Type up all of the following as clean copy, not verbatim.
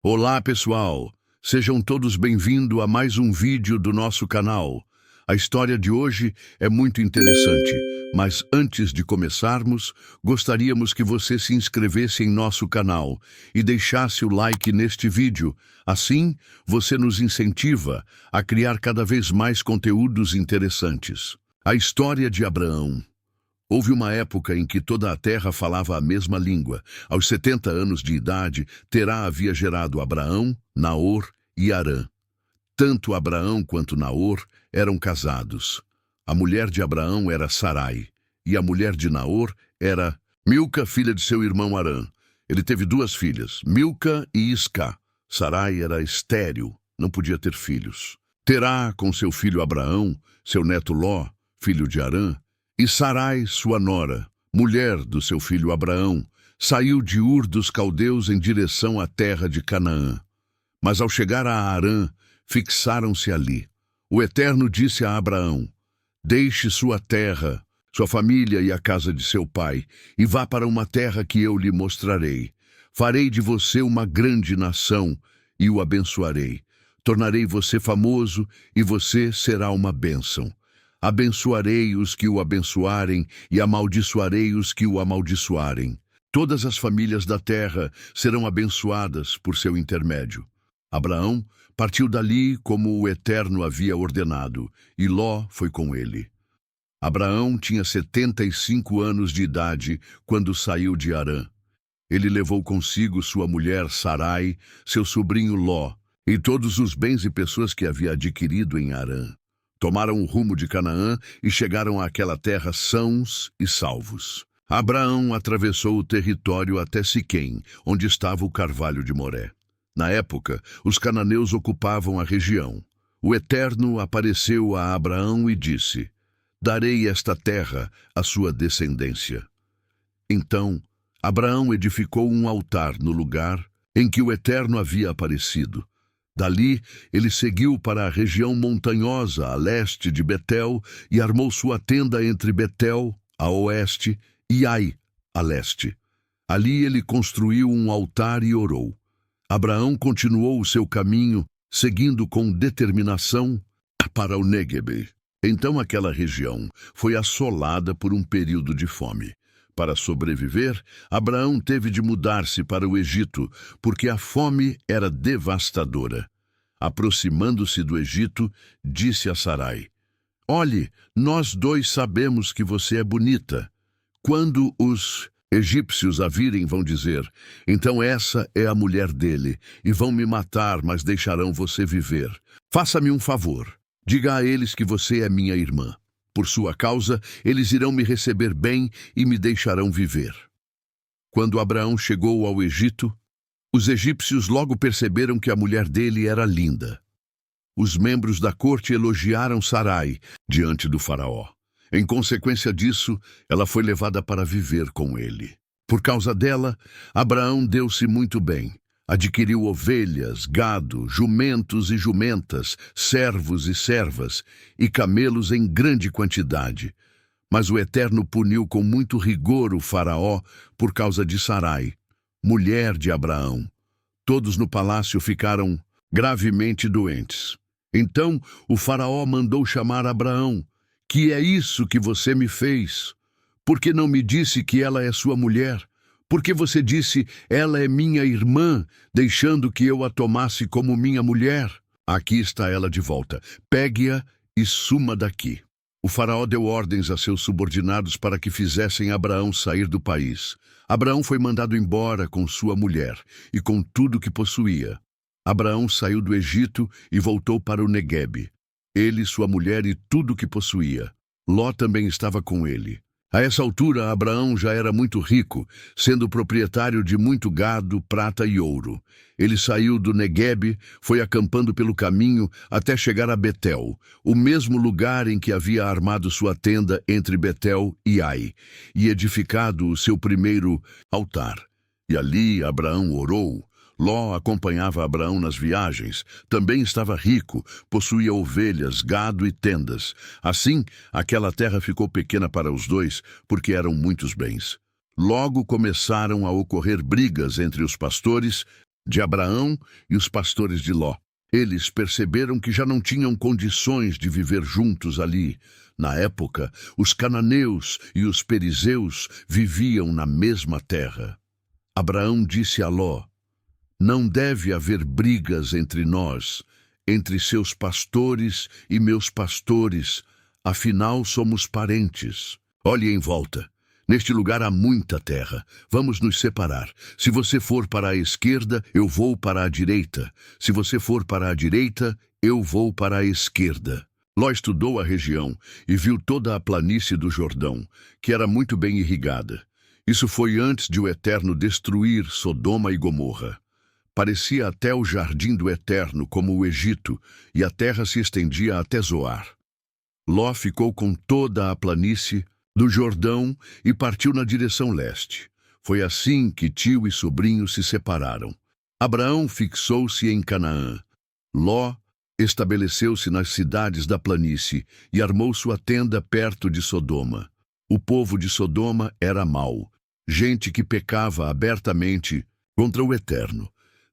Olá, pessoal! Sejam todos bem-vindos a mais um vídeo do nosso canal. A história de hoje é muito interessante, mas antes de começarmos, gostaríamos que você se inscrevesse em nosso canal e deixasse o like neste vídeo. Assim, você nos incentiva a criar cada vez mais conteúdos interessantes. A história de Abraão. Houve uma época em que toda a terra falava a mesma língua. Aos 70 anos de idade, Terá havia gerado Abraão, Naor e Harã. Tanto Abraão quanto Naor eram casados. A mulher de Abraão era Sarai, e a mulher de Naor era Milca, filha de seu irmão Harã. Ele teve duas filhas, Milca e Isca. Sarai era estéril, não podia ter filhos. Terá, com seu filho Abraão, seu neto Ló, filho de Harã, e Sarai, sua nora, mulher do seu filho Abraão, saiu de Ur dos Caldeus em direção à terra de Canaã. Mas ao chegar a Harã, fixaram-se ali. O Eterno disse a Abraão: deixe sua terra, sua família e a casa de seu pai, e vá para uma terra que eu lhe mostrarei. Farei de você uma grande nação e o abençoarei. Tornarei você famoso e você será uma bênção. Abençoarei os que o abençoarem e amaldiçoarei os que o amaldiçoarem. Todas as famílias da terra serão abençoadas por seu intermédio. Abraão partiu dali como o Eterno havia ordenado, e Ló foi com ele. Abraão tinha 75 anos de idade quando saiu de Harã. Ele levou consigo sua mulher Sarai, seu sobrinho Ló, e todos os bens e pessoas que havia adquirido em Harã. Tomaram o rumo de Canaã e chegaram àquela terra sãos e salvos. Abraão atravessou o território até Siquém, onde estava o carvalho de Moré. Na época, os cananeus ocupavam a região. O Eterno apareceu a Abraão e disse: darei esta terra à sua descendência. Então, Abraão edificou um altar no lugar em que o Eterno havia aparecido. Dali, ele seguiu para a região montanhosa a leste de Betel e armou sua tenda entre Betel, a oeste, e Ai, a leste. Ali ele construiu um altar e orou. Abraão continuou o seu caminho, seguindo com determinação para o Néguebe. Então aquela região foi assolada por um período de fome. Para sobreviver, Abraão teve de mudar-se para o Egito, porque a fome era devastadora. Aproximando-se do Egito, disse a Sarai: olhe, nós dois sabemos que você é bonita. Quando os egípcios a virem, vão dizer: então essa é a mulher dele, e vão me matar, mas deixarão você viver. Faça-me um favor, diga a eles que você é minha irmã. Por sua causa, eles irão me receber bem e me deixarão viver. Quando Abraão chegou ao Egito, os egípcios logo perceberam que a mulher dele era linda. Os membros da corte elogiaram Sarai diante do faraó. Em consequência disso, ela foi levada para viver com ele. Por causa dela, Abraão deu-se muito bem. Adquiriu ovelhas, gado, jumentos e jumentas, servos e servas, e camelos em grande quantidade. Mas o Eterno puniu com muito rigor o faraó por causa de Sarai, mulher de Abraão. Todos no palácio ficaram gravemente doentes. Então o faraó mandou chamar Abraão. Que é isso que você me fez? Por que não me disse que ela é sua mulher? Porque você disse, ela é minha irmã, deixando que eu a tomasse como minha mulher? Aqui está ela de volta. Pegue-a e suma daqui. O faraó deu ordens a seus subordinados para que fizessem Abraão sair do país. Abraão foi mandado embora com sua mulher e com tudo que possuía. Abraão saiu do Egito e voltou para o Neguebe. Ele, sua mulher e tudo que possuía. Ló também estava com ele. A essa altura, Abraão já era muito rico, sendo proprietário de muito gado, prata e ouro. Ele saiu do Neguebe, foi acampando pelo caminho até chegar a Betel, o mesmo lugar em que havia armado sua tenda entre Betel e Ai, e edificado o seu primeiro altar. E ali Abraão orou. Ló acompanhava Abraão nas viagens. Também estava rico, possuía ovelhas, gado e tendas. Assim, aquela terra ficou pequena para os dois, porque eram muitos bens. Logo começaram a ocorrer brigas entre os pastores de Abraão e os pastores de Ló. Eles perceberam que já não tinham condições de viver juntos ali. Na época, os cananeus e os perizeus viviam na mesma terra. Abraão disse a Ló: não deve haver brigas entre nós, entre seus pastores e meus pastores, afinal somos parentes. Olhe em volta. Neste lugar há muita terra. Vamos nos separar. Se você for para a esquerda, eu vou para a direita. Se você for para a direita, eu vou para a esquerda. Ló estudou a região e viu toda a planície do Jordão, que era muito bem irrigada. Isso foi antes de o Eterno destruir Sodoma e Gomorra. Parecia até o jardim do Eterno, como o Egito, e a terra se estendia até Zoar. Ló ficou com toda a planície do Jordão e partiu na direção leste. Foi assim que tio e sobrinho se separaram. Abraão fixou-se em Canaã. Ló estabeleceu-se nas cidades da planície e armou sua tenda perto de Sodoma. O povo de Sodoma era mau, gente que pecava abertamente contra o Eterno.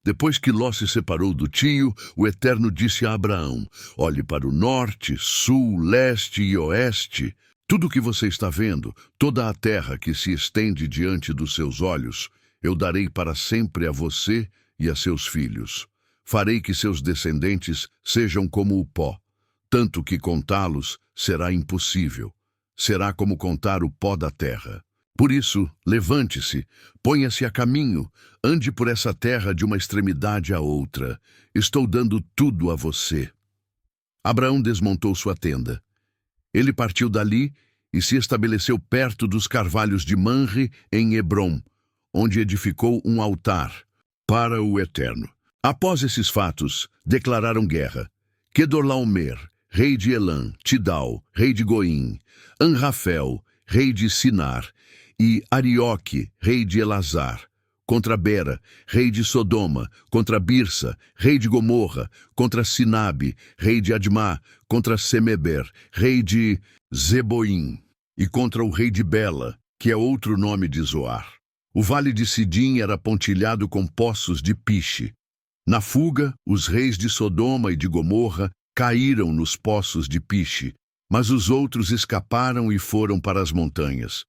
Depois que Ló se separou do tio, o Eterno disse a Abraão: olhe para o norte, sul, leste e oeste. Tudo o que você está vendo, toda a terra que se estende diante dos seus olhos, eu darei para sempre a você e a seus filhos. Farei que seus descendentes sejam como o pó, tanto que contá-los será impossível. Será como contar o pó da terra. Por isso, levante-se, ponha-se a caminho, ande por essa terra de uma extremidade à outra. Estou dando tudo a você. Abraão desmontou sua tenda. Ele partiu dali e se estabeleceu perto dos carvalhos de Manre, em Hebrom, onde edificou um altar para o Eterno. Após esses fatos, declararam guerra. Quedorlaomer, rei de Elã, Tidal, rei de Goim, Anrafel, rei de Sinar, e Arioque, rei de Elazar, contra Bera, rei de Sodoma, contra Birsa, rei de Gomorra, contra Sinabe, rei de Admá, contra Semeber, rei de Zeboim, e contra o rei de Bela, que é outro nome de Zoar. O vale de Sidim era pontilhado com poços de piche. Na fuga, os reis de Sodoma e de Gomorra caíram nos poços de piche, mas os outros escaparam e foram para as montanhas.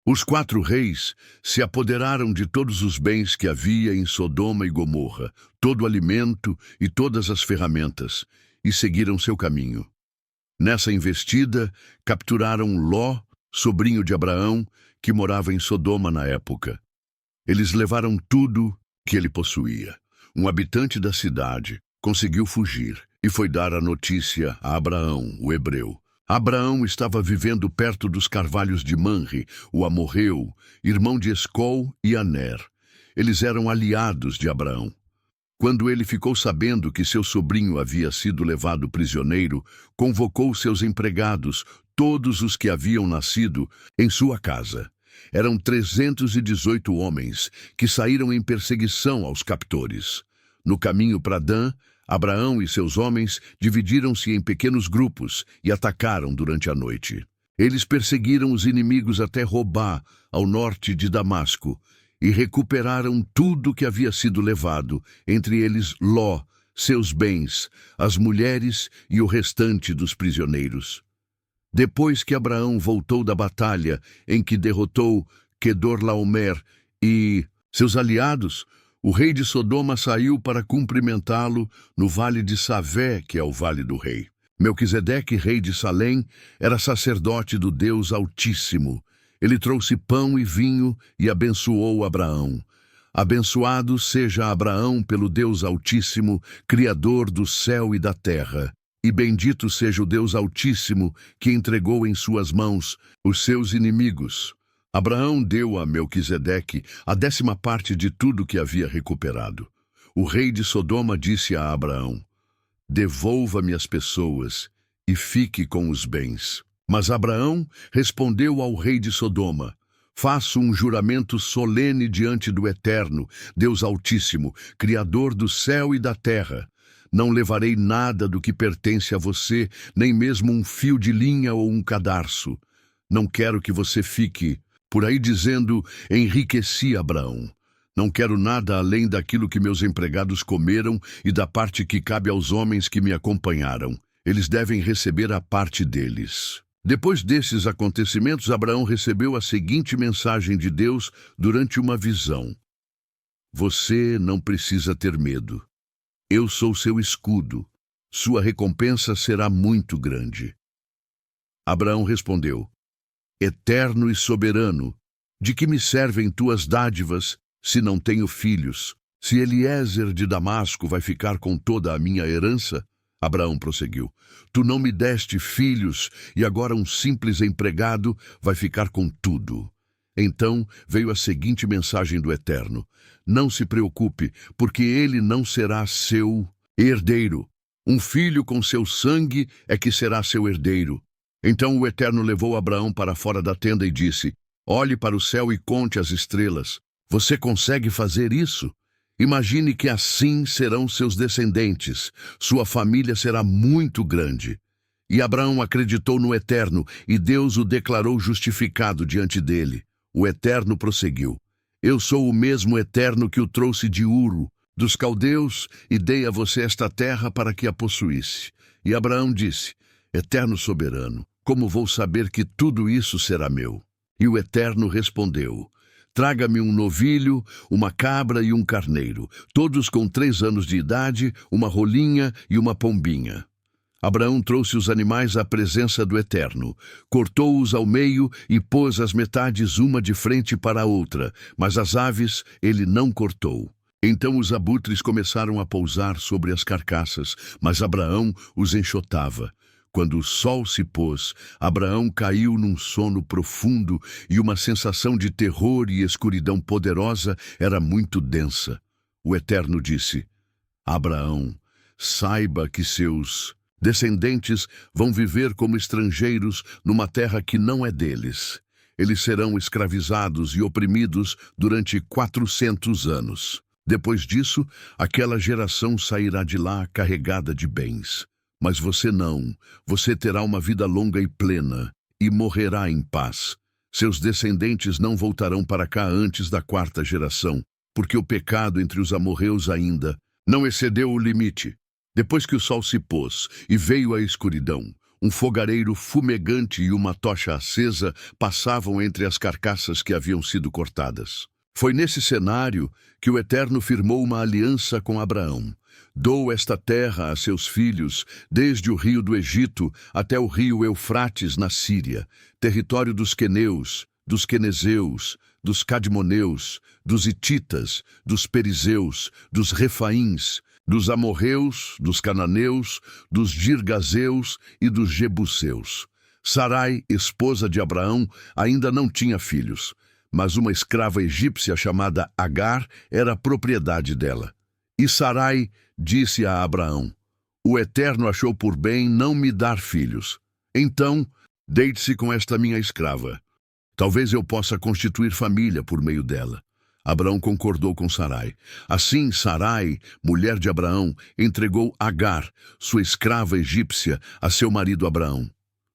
Os 4 reis se apoderaram de todos os bens que havia em Sodoma e Gomorra, todo o alimento e todas as ferramentas, e seguiram seu caminho. Nessa investida, capturaram Ló, sobrinho de Abraão, que morava em Sodoma na época. Eles levaram tudo que ele possuía. Um habitante da cidade conseguiu fugir e foi dar a notícia a Abraão, o hebreu. Abraão estava vivendo perto dos carvalhos de Manre, o amorreu, irmão de Escol e Aner. Eles eram aliados de Abraão. Quando ele ficou sabendo que seu sobrinho havia sido levado prisioneiro, convocou seus empregados, todos os que haviam nascido, em sua casa. Eram 318 homens que saíram em perseguição aos captores. No caminho para Dan, Abraão e seus homens dividiram-se em pequenos grupos e atacaram durante a noite. Eles perseguiram os inimigos até Robá, ao norte de Damasco, e recuperaram tudo que havia sido levado, entre eles Ló, seus bens, as mulheres e o restante dos prisioneiros. Depois que Abraão voltou da batalha em que derrotou Quedorlaomer e seus aliados, o rei de Sodoma saiu para cumprimentá-lo no vale de Savé, que é o vale do rei. Melquisedeque, rei de Salém, era sacerdote do Deus Altíssimo. Ele trouxe pão e vinho e abençoou Abraão. Abençoado seja Abraão pelo Deus Altíssimo, Criador do céu e da terra. E bendito seja o Deus Altíssimo, que entregou em suas mãos os seus inimigos. Abraão deu a Melquisedeque a 10ª parte de tudo que havia recuperado. O rei de Sodoma disse a Abraão: devolva-me as pessoas e fique com os bens. Mas Abraão respondeu ao rei de Sodoma: faço um juramento solene diante do Eterno, Deus Altíssimo, Criador do céu e da terra. Não levarei nada do que pertence a você, nem mesmo um fio de linha ou um cadarço. Não quero que você fique por aí dizendo: enriqueci Abraão. Não quero nada além daquilo que meus empregados comeram e da parte que cabe aos homens que me acompanharam. Eles devem receber a parte deles. Depois desses acontecimentos, Abraão recebeu a seguinte mensagem de Deus durante uma visão: Você não precisa ter medo. Eu sou seu escudo. Sua recompensa será muito grande. Abraão respondeu: Eterno e soberano, de que me servem tuas dádivas, se não tenho filhos? Se Eliezer de Damasco vai ficar com toda a minha herança? Abraão prosseguiu: Tu não me deste filhos, e agora um simples empregado vai ficar com tudo. Então veio a seguinte mensagem do Eterno: Não se preocupe, porque ele não será seu herdeiro. Um filho com seu sangue é que será seu herdeiro. Então o Eterno levou Abraão para fora da tenda e disse: Olhe para o céu e conte as estrelas. Você consegue fazer isso? Imagine que assim serão seus descendentes. Sua família será muito grande. E Abraão acreditou no Eterno, e Deus o declarou justificado diante dele. O Eterno prosseguiu: Eu sou o mesmo Eterno que o trouxe de Uro, dos caldeus, e dei a você esta terra para que a possuísse. E Abraão disse: Eterno soberano, como vou saber que tudo isso será meu? E o Eterno respondeu: Traga-me um novilho, uma cabra e um carneiro, todos com 3 anos de idade, uma rolinha e uma pombinha. Abraão trouxe os animais à presença do Eterno, cortou-os ao meio e pôs as metades uma de frente para a outra, mas as aves ele não cortou. Então os abutres começaram a pousar sobre as carcaças, mas Abraão os enxotava. Quando o sol se pôs, Abraão caiu num sono profundo e uma sensação de terror e escuridão poderosa era muito densa. O Eterno disse: Abraão, saiba que seus descendentes vão viver como estrangeiros numa terra que não é deles. Eles serão escravizados e oprimidos durante 400 anos. Depois disso, aquela geração sairá de lá carregada de bens. Mas você não. Você terá uma vida longa e plena, e morrerá em paz. Seus descendentes não voltarão para cá antes da 4ª geração, porque o pecado entre os amorreus ainda não excedeu o limite. Depois que o sol se pôs e veio a escuridão, um fogareiro fumegante e uma tocha acesa passavam entre as carcaças que haviam sido cortadas. Foi nesse cenário que o Eterno firmou uma aliança com Abraão. Dou esta terra a seus filhos, desde o rio do Egito até o rio Eufrates na Síria, território dos queneus, dos quenezeus, dos cadmoneus, dos hititas, dos perizeus, dos refaíns, dos amorreus, dos cananeus, dos girgazeus e dos jebuseus. Sarai, esposa de Abraão, ainda não tinha filhos, mas uma escrava egípcia chamada Agar era propriedade dela. E Sarai disse a Abraão: O Eterno achou por bem não me dar filhos. Então, deite-se com esta minha escrava. Talvez eu possa constituir família por meio dela. Abraão concordou com Sarai. Assim, Sarai, mulher de Abraão, entregou Agar, sua escrava egípcia, a seu marido Abraão.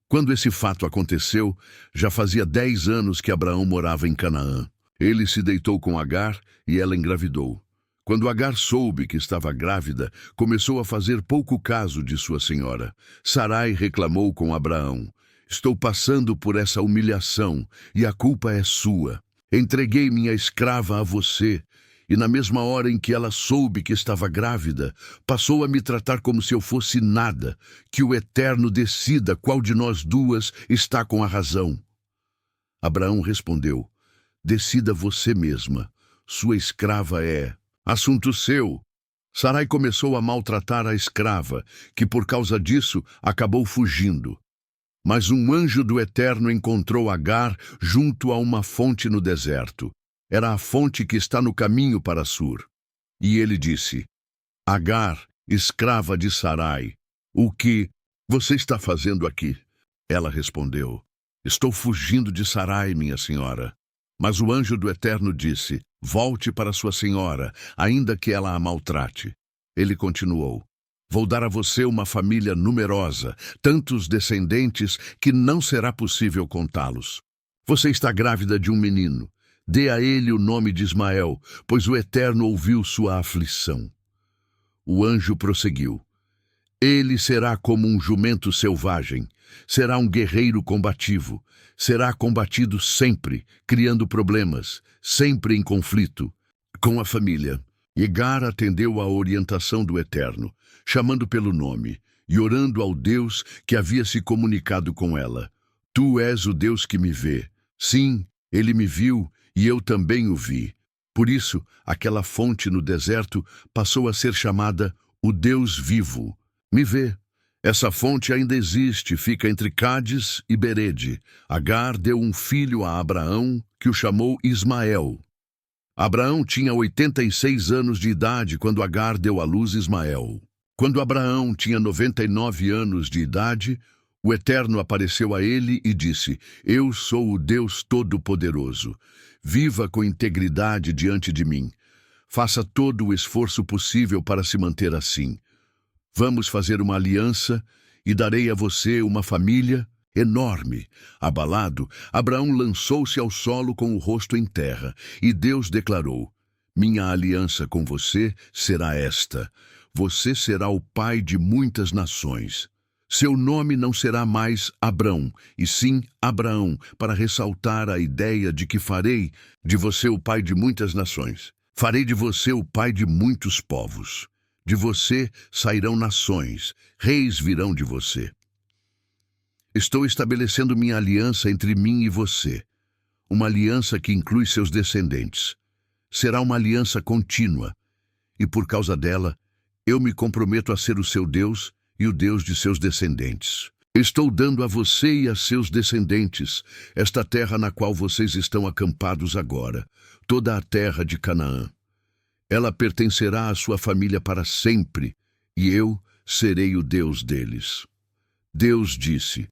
Quando esse fato aconteceu, já fazia 10 anos que Abraão morava em Canaã. Ele se deitou com Agar e ela engravidou. Quando Agar soube que estava grávida, começou a fazer pouco caso de sua senhora. Sarai reclamou com Abraão: Estou passando por essa humilhação e a culpa é sua. Entreguei minha escrava a você, e na mesma hora em que ela soube que estava grávida, passou a me tratar como se eu fosse nada. Que o Eterno decida qual de nós duas está com a razão. Abraão respondeu: Decida você mesma. Sua escrava é assunto seu. Sarai começou a maltratar a escrava, que por causa disso acabou fugindo. Mas um anjo do Eterno encontrou Agar junto a uma fonte no deserto. Era a fonte que está no caminho para Sur. E ele disse: Agar, escrava de Sarai, o que você está fazendo aqui? Ela respondeu: Estou fugindo de Sarai, minha senhora. Mas o anjo do Eterno disse: Volte para sua senhora, ainda que ela a maltrate. Ele continuou: Vou dar a você uma família numerosa, tantos descendentes que não será possível contá-los. Você está grávida de um menino. Dê a ele o nome de Ismael, pois o Eterno ouviu sua aflição. O anjo prosseguiu. Ele será como um jumento selvagem, será um guerreiro combativo, será combatido sempre, criando problemas, sempre em conflito com a família. Agar atendeu à orientação do Eterno, chamando pelo nome e orando ao Deus que havia se comunicado com ela. Tu és o Deus que me vê. Sim, ele me viu e eu também o vi. Por isso, aquela fonte no deserto passou a ser chamada o Deus vivo. Me vê. Essa fonte ainda existe, fica entre Cádiz e Berede. Agar deu um filho a Abraão, que o chamou Ismael. Abraão tinha 86 anos de idade quando Agar deu à luz Ismael. Quando Abraão tinha 99 anos de idade, o Eterno apareceu a ele e disse: Eu sou o Deus Todo-Poderoso. Viva com integridade diante de mim. Faça todo o esforço possível para se manter assim. Vamos fazer uma aliança e darei a você uma família enorme. Abalado, Abraão lançou-se ao solo com o rosto em terra, e Deus declarou: Minha aliança com você será esta. Você será o pai de muitas nações. Seu nome não será mais Abrão, e sim Abraão, para ressaltar a ideia de que farei de você o pai de muitas nações. Farei de você o pai de muitos povos. De você sairão nações, reis virão de você. Estou estabelecendo minha aliança entre mim e você, uma aliança que inclui seus descendentes. Será uma aliança contínua, e por causa dela, eu me comprometo a ser o seu Deus e o Deus de seus descendentes. Estou dando a você e a seus descendentes esta terra na qual vocês estão acampados agora, toda a terra de Canaã. Ela pertencerá à sua família para sempre, e eu serei o Deus deles. Deus disse: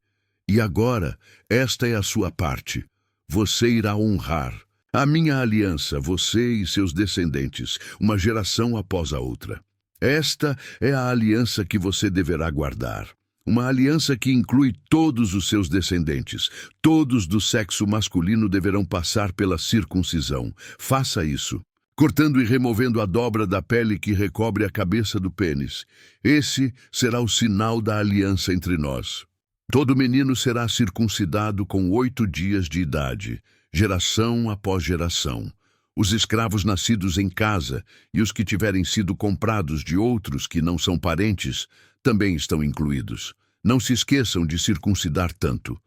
E agora, esta é a sua parte. Você irá honrar a minha aliança, você e seus descendentes, uma geração após a outra. Esta é a aliança que você deverá guardar. Uma aliança que inclui todos os seus descendentes. Todos do sexo masculino deverão passar pela circuncisão. Faça isso, cortando e removendo a dobra da pele que recobre a cabeça do pênis. Esse será o sinal da aliança entre nós. Todo menino será circuncidado com 8 dias de idade, geração após geração. Os escravos nascidos em casa e os que tiverem sido comprados de outros que não são parentes também estão incluídos. Não se esqueçam de circuncidar tanto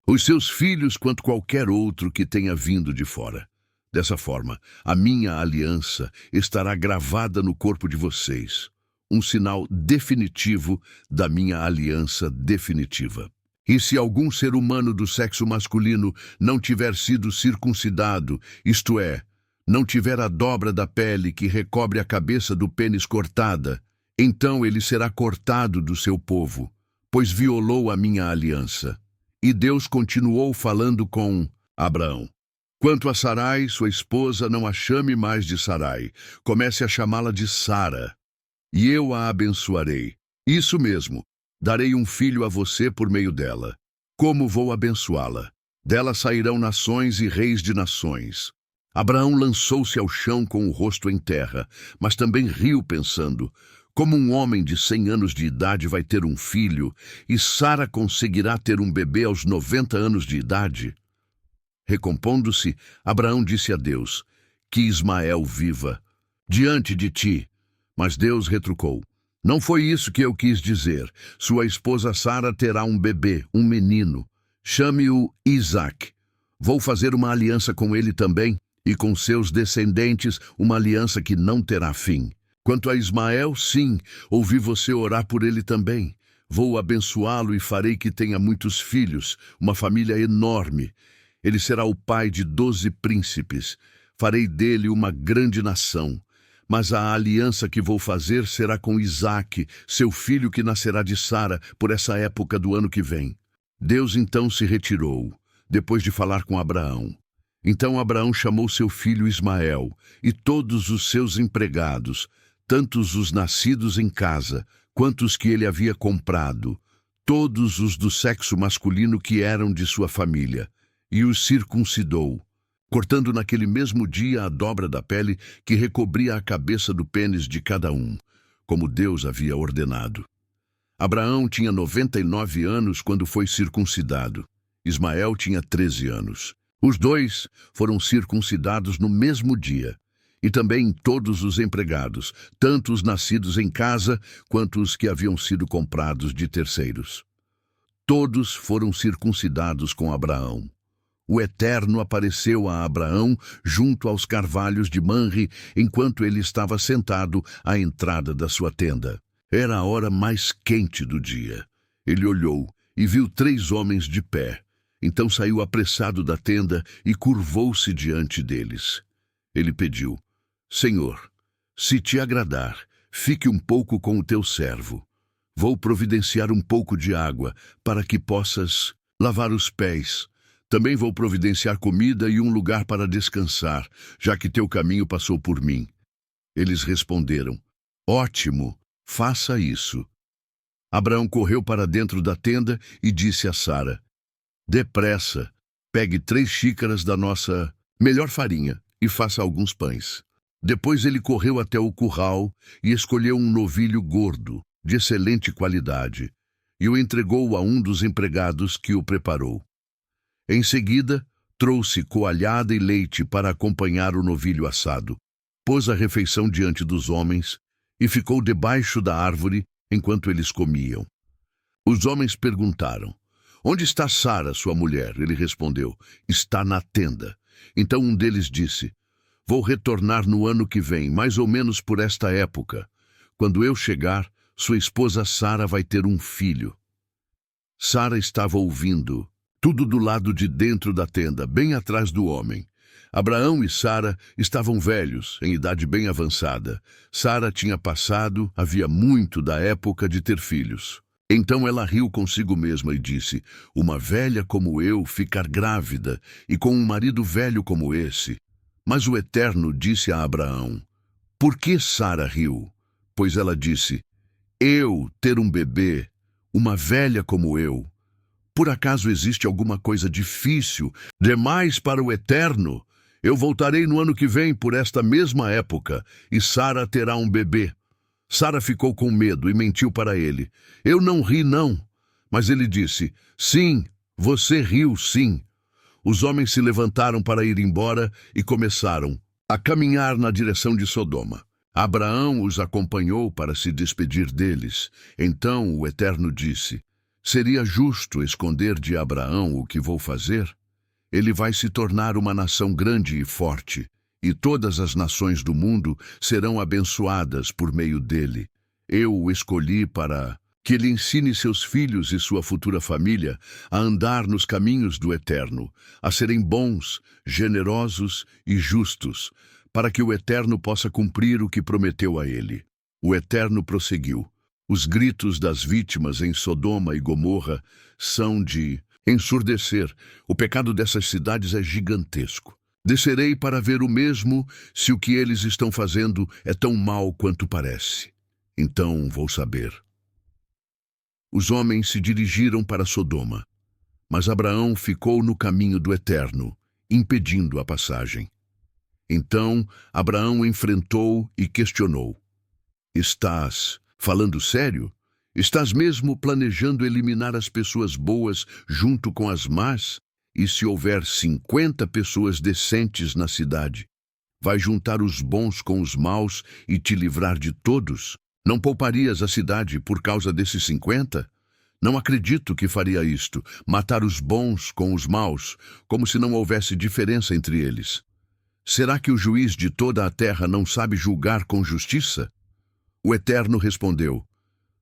os seus filhos quanto qualquer outro que tenha vindo de fora. Dessa forma, a minha aliança estará gravada no corpo de vocês, um sinal definitivo da minha aliança definitiva. E se algum ser humano do sexo masculino não tiver sido circuncidado, isto é, não tiver a dobra da pele que recobre a cabeça do pênis cortada, então ele será cortado do seu povo, pois violou a minha aliança. E Deus continuou falando com Abraão. Quanto a Sarai, sua esposa, não a chame mais de Sarai, comece a chamá-la de Sara, e eu a abençoarei. Isso mesmo, darei um filho a você por meio dela. Como vou abençoá-la? Dela sairão nações e reis de nações. Abraão lançou-se ao chão com o rosto em terra, mas também riu pensando: como um homem de 100 anos de idade vai ter um filho, e Sara conseguirá ter um bebê aos 90 anos de idade? Recompondo-se, Abraão disse a Deus: que Ismael viva diante de ti. Mas Deus retrucou: não foi isso que eu quis dizer. Sua esposa Sara terá um bebê, um menino. Chame-o Isaque. Vou fazer uma aliança com ele também, e com seus descendentes uma aliança que não terá fim. Quanto a Ismael, sim, ouvi você orar por ele também. Vou abençoá-lo e farei que tenha muitos filhos, uma família enorme. Ele será o pai de 12 príncipes. Farei dele uma grande nação. Mas a aliança que vou fazer será com Isaque, seu filho que nascerá de Sara, por essa época do ano que vem. Deus então se retirou, depois de falar com Abraão. Então Abraão chamou seu filho Ismael e todos os seus empregados, tanto os nascidos em casa, quanto os que ele havia comprado, todos os do sexo masculino que eram de sua família, e os circuncidou. cortando naquele mesmo dia a dobra da pele que recobria a cabeça do pênis de cada um, como Deus havia ordenado. Abraão tinha 99 anos quando foi circuncidado. Ismael tinha 13 anos. Os dois foram circuncidados no mesmo dia, e também todos os empregados, tanto os nascidos em casa quanto os que haviam sido comprados de terceiros. Todos foram circuncidados com Abraão. O Eterno apareceu a Abraão junto aos carvalhos de Manre, enquanto ele estava sentado à entrada da sua tenda. Era a hora mais quente do dia. Ele olhou e viu 3 homens de pé. Então saiu apressado da tenda e curvou-se diante deles. Ele pediu: Senhor, se te agradar, fique um pouco com o teu servo. Vou providenciar um pouco de água para que possas lavar os pés. Também vou providenciar comida e um lugar para descansar, já que teu caminho passou por mim. Eles responderam: Ótimo, faça isso. Abraão correu para dentro da tenda e disse a Sara: Depressa, pegue 3 xícaras da nossa melhor farinha e faça alguns pães. Depois ele correu até o curral e escolheu um novilho gordo, de excelente qualidade, e o entregou a um dos empregados que o preparou. Em seguida, trouxe coalhada e leite para acompanhar o novilho assado. Pôs a refeição diante dos homens e ficou debaixo da árvore enquanto eles comiam. Os homens perguntaram: Onde está Sara, sua mulher? Ele respondeu: Está na tenda. Então um deles disse: Vou retornar no ano que vem, mais ou menos por esta época. Quando eu chegar, sua esposa Sara vai ter um filho. Sara estava ouvindo tudo do lado de dentro da tenda, bem atrás do homem. Abraão e Sara estavam velhos, em idade bem avançada. Sara tinha passado, havia muito da época de ter filhos. Então ela riu consigo mesma e disse: Uma velha como eu ficar grávida, e com um marido velho como esse. Mas o Eterno disse a Abraão: Por que Sara riu? Pois ela disse: Eu ter um bebê, uma velha como eu. Por acaso existe alguma coisa difícil demais para o Eterno? Eu voltarei no ano que vem por esta mesma época, e Sara terá um bebê. Sara ficou com medo e mentiu para ele: Eu não ri, não. Mas ele disse: Sim, você riu, sim. Os homens se levantaram para ir embora e começaram a caminhar na direção de Sodoma. Abraão os acompanhou para se despedir deles. Então o Eterno disse: Seria justo esconder de Abraão o que vou fazer? Ele vai se tornar uma nação grande e forte, e todas as nações do mundo serão abençoadas por meio dele. Eu o escolhi para que ele ensine seus filhos e sua futura família a andar nos caminhos do Eterno, a serem bons, generosos e justos, para que o Eterno possa cumprir o que prometeu a ele. O Eterno prosseguiu: Os gritos das vítimas em Sodoma e Gomorra são de ensurdecer. O pecado dessas cidades é gigantesco. Descerei para ver o mesmo se o que eles estão fazendo é tão mal quanto parece. Então vou saber. Os homens se dirigiram para Sodoma, mas Abraão ficou no caminho do Eterno, impedindo a passagem. Então Abraão enfrentou e questionou: Estás falando sério? Estás mesmo planejando eliminar as pessoas boas junto com as más? E se houver 50 pessoas decentes na cidade, vai juntar os bons com os maus e te livrar de todos? Não pouparias a cidade por causa desses 50? Não acredito que faria isto, matar os bons com os maus, como se não houvesse diferença entre eles. Será que o juiz de toda a terra não sabe julgar com justiça? O Eterno respondeu: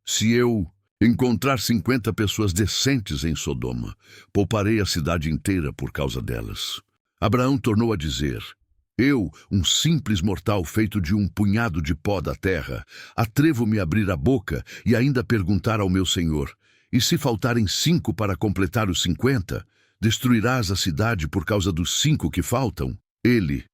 Se eu encontrar 50 pessoas decentes em Sodoma, pouparei a cidade inteira por causa delas. Abraão tornou a dizer: Eu, um simples mortal feito de um punhado de pó da terra, atrevo-me a abrir a boca e ainda perguntar ao meu Senhor: E se faltarem 5 para completar os 50, destruirás a cidade por causa dos 5 que faltam? Ele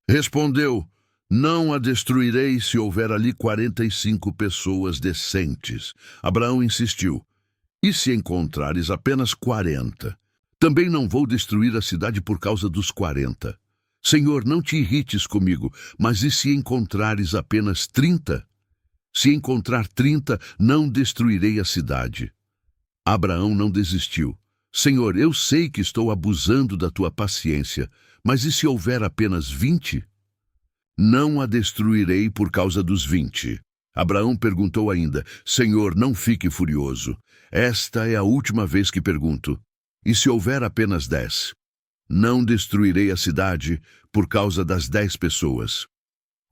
respondeu: Não a destruirei se houver ali 45 pessoas decentes. Abraão insistiu: E se encontrares apenas 40? Também não vou destruir a cidade por causa dos 40. Senhor, não te irrites comigo, mas e se encontrares apenas 30? Se encontrar 30, não destruirei a cidade. Abraão não desistiu. Senhor, eu sei que estou abusando da tua paciência, mas e se houver apenas 20? Não a destruirei por causa dos 20. Abraão perguntou ainda: Senhor, não fique furioso. Esta é a última vez que pergunto. E se houver apenas 10? Não destruirei a cidade por causa das 10 pessoas.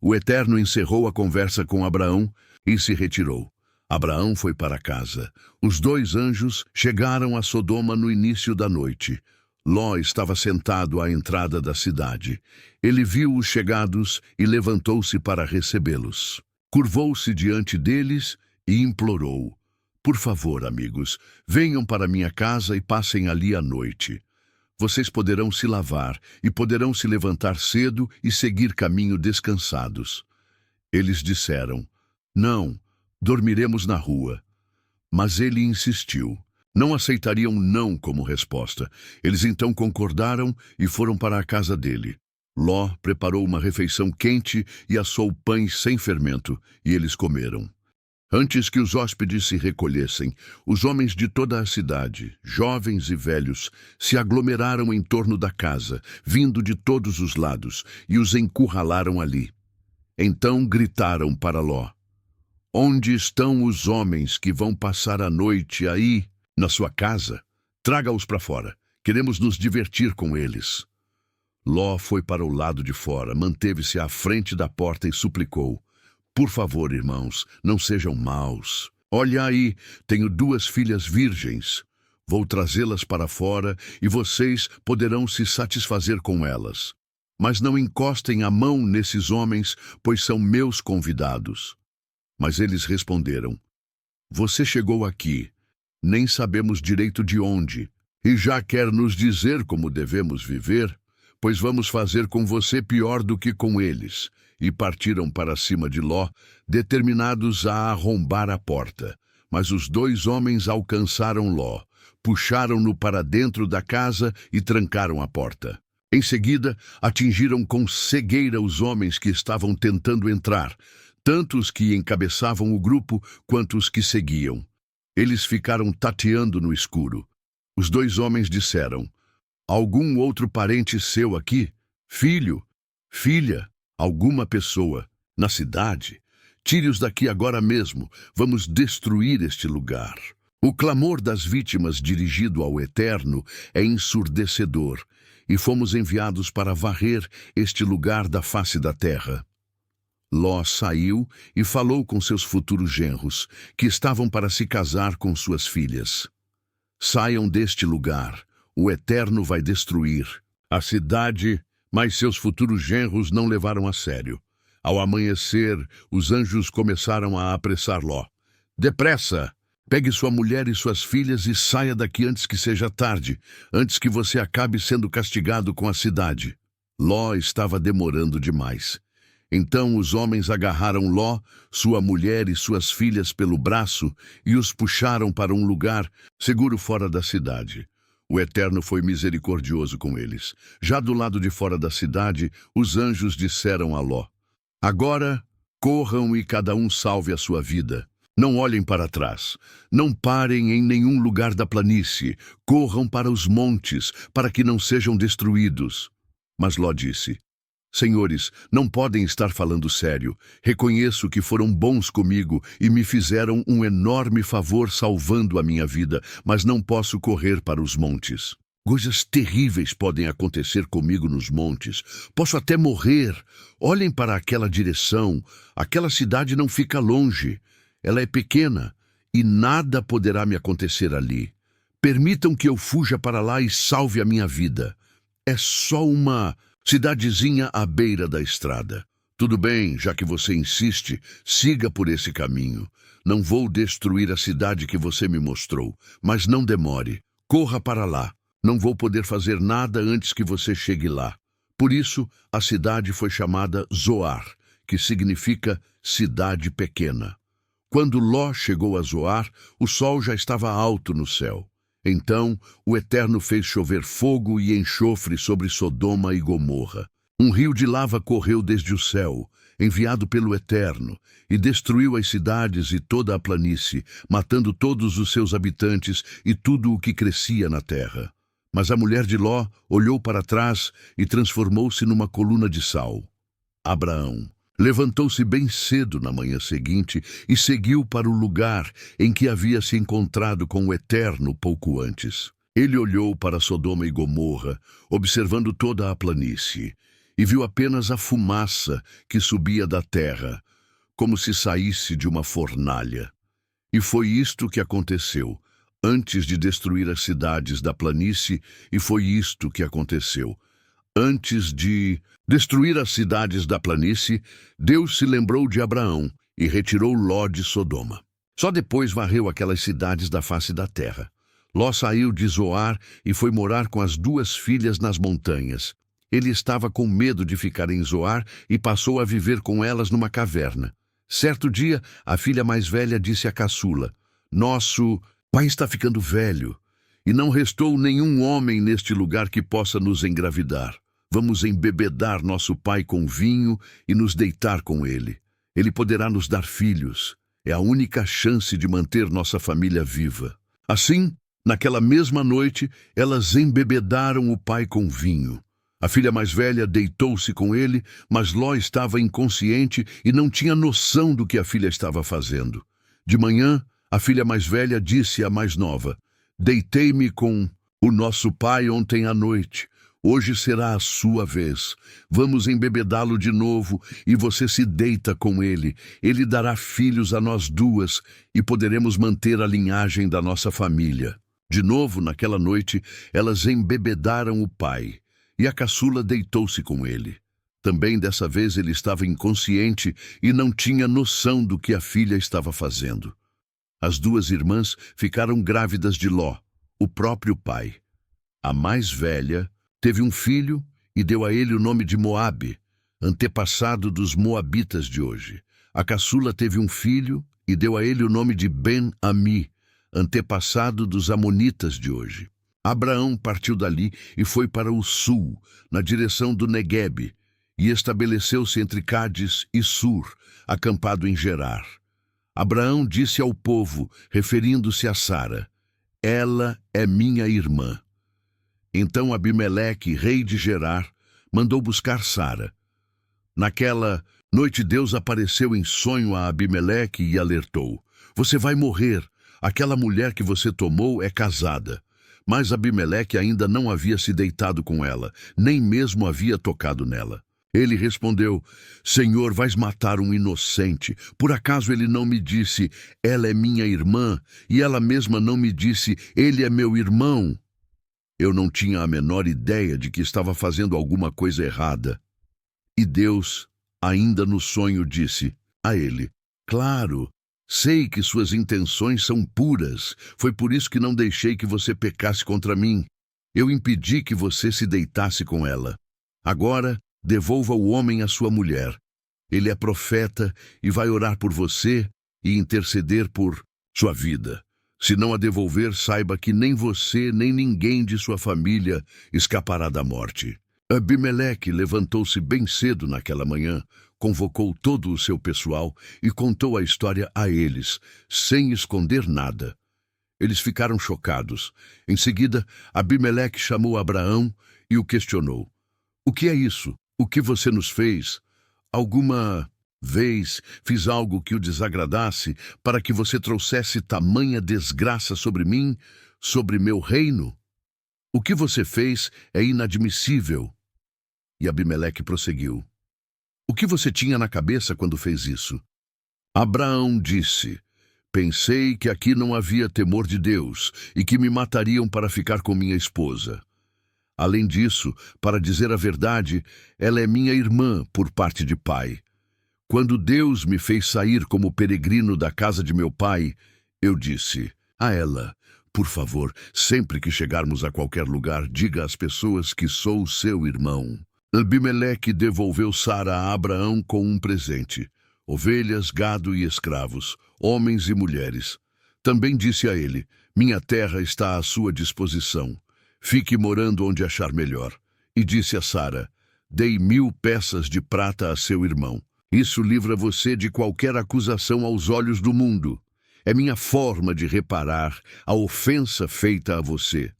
O Eterno encerrou a conversa com Abraão e se retirou. Abraão foi para casa. Os 2 anjos chegaram a Sodoma no início da noite. Ló estava sentado à entrada da cidade. Ele viu os chegados e levantou-se para recebê-los. Curvou-se diante deles e implorou: Por favor, amigos, venham para minha casa e passem ali a noite. Vocês poderão se lavar e poderão se levantar cedo e seguir caminho descansados. Eles disseram: Não, dormiremos na rua. Mas ele insistiu. Não aceitariam não como resposta. Eles então concordaram e foram para a casa dele. Ló preparou uma refeição quente e assou pães sem fermento, e eles comeram. Antes que os hóspedes se recolhessem, os homens de toda a cidade, jovens e velhos, se aglomeraram em torno da casa, vindo de todos os lados, e os encurralaram ali. Então gritaram para Ló: Onde estão os homens que vão passar a noite aí, na sua casa? Traga-os para fora. Queremos nos divertir com eles. Ló foi para o lado de fora, manteve-se à frente da porta e suplicou: Por favor, irmãos, não sejam maus. Olha aí, tenho 2 filhas virgens. Vou trazê-las para fora e vocês poderão se satisfazer com elas. Mas não encostem a mão nesses homens, pois são meus convidados. Mas eles responderam: Você chegou aqui, nem sabemos direito de onde, e já quer nos dizer como devemos viver? Pois vamos fazer com você pior do que com eles. E partiram para cima de Ló, determinados a arrombar a porta. Mas os 2 homens alcançaram Ló, puxaram-no para dentro da casa e trancaram a porta. Em seguida, atingiram com cegueira os homens que estavam tentando entrar, tanto os que encabeçavam o grupo quanto os que seguiam. Eles ficaram tateando no escuro. Os 2 homens disseram: Algum outro parente seu aqui? Filho? Filha? Alguma pessoa? Na cidade? Tire-os daqui agora mesmo. Vamos destruir este lugar. O clamor das vítimas dirigido ao Eterno é ensurdecedor, e fomos enviados para varrer este lugar da face da terra. Ló saiu e falou com seus futuros genros, que estavam para se casar com suas filhas. Saiam deste lugar. O Eterno vai destruir a cidade, mas seus futuros genros não levaram a sério. Ao amanhecer, os anjos começaram a apressar Ló. Depressa! Pegue sua mulher e suas filhas e saia daqui antes que seja tarde, antes que você acabe sendo castigado com a cidade. Ló estava demorando demais. Então os homens agarraram Ló, sua mulher e suas filhas pelo braço e os puxaram para um lugar seguro fora da cidade. O Eterno foi misericordioso com eles. Já do lado de fora da cidade, os anjos disseram a Ló: Agora, corram e cada um salve a sua vida. Não olhem para trás. Não parem em nenhum lugar da planície. Corram para os montes, para que não sejam destruídos. Mas Ló disse: Senhores, não podem estar falando sério. Reconheço que foram bons comigo e me fizeram um enorme favor salvando a minha vida, mas não posso correr para os montes. Coisas terríveis podem acontecer comigo nos montes. Posso até morrer. Olhem para aquela direção. Aquela cidade não fica longe. Ela é pequena e nada poderá me acontecer ali. Permitam que eu fuja para lá e salve a minha vida. É só uma cidadezinha à beira da estrada. Tudo bem, já que você insiste, siga por esse caminho. Não vou destruir a cidade que você me mostrou, mas não demore. Corra para lá. Não vou poder fazer nada antes que você chegue lá. Por isso, a cidade foi chamada Zoar, que significa cidade pequena. Quando Ló chegou a Zoar, o sol já estava alto no céu. Então o Eterno fez chover fogo e enxofre sobre Sodoma e Gomorra. Um rio de lava correu desde o céu, enviado pelo Eterno, e destruiu as cidades e toda a planície, matando todos os seus habitantes e tudo o que crescia na terra. Mas a mulher de Ló olhou para trás e transformou-se numa coluna de sal. Abraão levantou-se bem cedo na manhã seguinte e seguiu para o lugar em que havia se encontrado com o Eterno pouco antes. Ele olhou para Sodoma e Gomorra, observando toda a planície, e viu apenas a fumaça que subia da terra, como se saísse de uma fornalha. E foi isto que aconteceu, antes de destruir as cidades da planície, e foi isto que aconteceu. Antes de destruir as cidades da planície, Deus se lembrou de Abraão e retirou Ló de Sodoma. Só depois varreu aquelas cidades da face da terra. Ló saiu de Zoar e foi morar com as 2 filhas nas montanhas. Ele estava com medo de ficar em Zoar e passou a viver com elas numa caverna. Certo dia, a filha mais velha disse à caçula: "Nosso pai está ficando velho, e não restou nenhum homem neste lugar que possa nos engravidar. Vamos embebedar nosso pai com vinho e nos deitar com ele. Ele poderá nos dar filhos. É a única chance de manter nossa família viva." Assim, naquela mesma noite, elas embebedaram o pai com vinho. A filha mais velha deitou-se com ele, mas Ló estava inconsciente e não tinha noção do que a filha estava fazendo. De manhã, a filha mais velha disse à mais nova: "Deitei-me com o nosso pai ontem à noite. Hoje será a sua vez. Vamos embebedá-lo de novo e você se deita com ele. Ele dará filhos a nós 2 e poderemos manter a linhagem da nossa família." De novo, naquela noite, elas embebedaram o pai e a caçula deitou-se com ele. Também dessa vez ele estava inconsciente e não tinha noção do que a filha estava fazendo. As 2 irmãs ficaram grávidas de Ló, o próprio pai. A mais velha teve um filho e deu a ele o nome de Moabe, antepassado dos moabitas de hoje. A caçula teve um filho e deu a ele o nome de Ben-Ami, antepassado dos amonitas de hoje. Abraão partiu dali e foi para o sul, na direção do Neguebe, e estabeleceu-se entre Cádiz e Sur, acampado em Gerar. Abraão disse ao povo, referindo-se a Sara: "Ela é minha irmã." Então Abimeleque, rei de Gerar, mandou buscar Sara. Naquela noite Deus apareceu em sonho a Abimeleque e alertou: "Você vai morrer. Aquela mulher que você tomou é casada." Mas Abimeleque ainda não havia se deitado com ela, nem mesmo havia tocado nela. Ele respondeu: "Senhor, vais matar um inocente. Por acaso ele não me disse, ela é minha irmã, e ela mesma não me disse, ele é meu irmão?" Eu não tinha a menor ideia de que estava fazendo alguma coisa errada. E Deus, ainda no sonho, disse a ele: "Claro, sei que suas intenções são puras. Foi por isso que não deixei que você pecasse contra mim. Eu impedi que você se deitasse com ela. Agora, devolva o homem à sua mulher. Ele é profeta e vai orar por você e interceder por sua vida. Se não a devolver, saiba que nem você, nem ninguém de sua família escapará da morte." Abimeleque levantou-se bem cedo naquela manhã, convocou todo o seu pessoal e contou a história a eles, sem esconder nada. Eles ficaram chocados. Em seguida, Abimeleque chamou Abraão e o questionou: "O que é isso? O que você nos fez? Alguma vez fiz algo que o desagradasse para que você trouxesse tamanha desgraça sobre mim, sobre meu reino? O que você fez é inadmissível." E Abimeleque prosseguiu: "O que você tinha na cabeça quando fez isso?" Abraão disse: "Pensei que aqui não havia temor de Deus e que me matariam para ficar com minha esposa. Além disso, para dizer a verdade, ela é minha irmã por parte de pai. Quando Deus me fez sair como peregrino da casa de meu pai, eu disse a ela: por favor, sempre que chegarmos a qualquer lugar, diga às pessoas que sou seu irmão." Abimeleque devolveu Sara a Abraão com um presente: ovelhas, gado e escravos, homens e mulheres. Também disse a ele: minha terra está à sua disposição. Fique morando onde achar melhor. E disse a Sara: dei 1000 peças de prata a seu irmão. Isso livra você de qualquer acusação aos olhos do mundo. É minha forma de reparar a ofensa feita a você.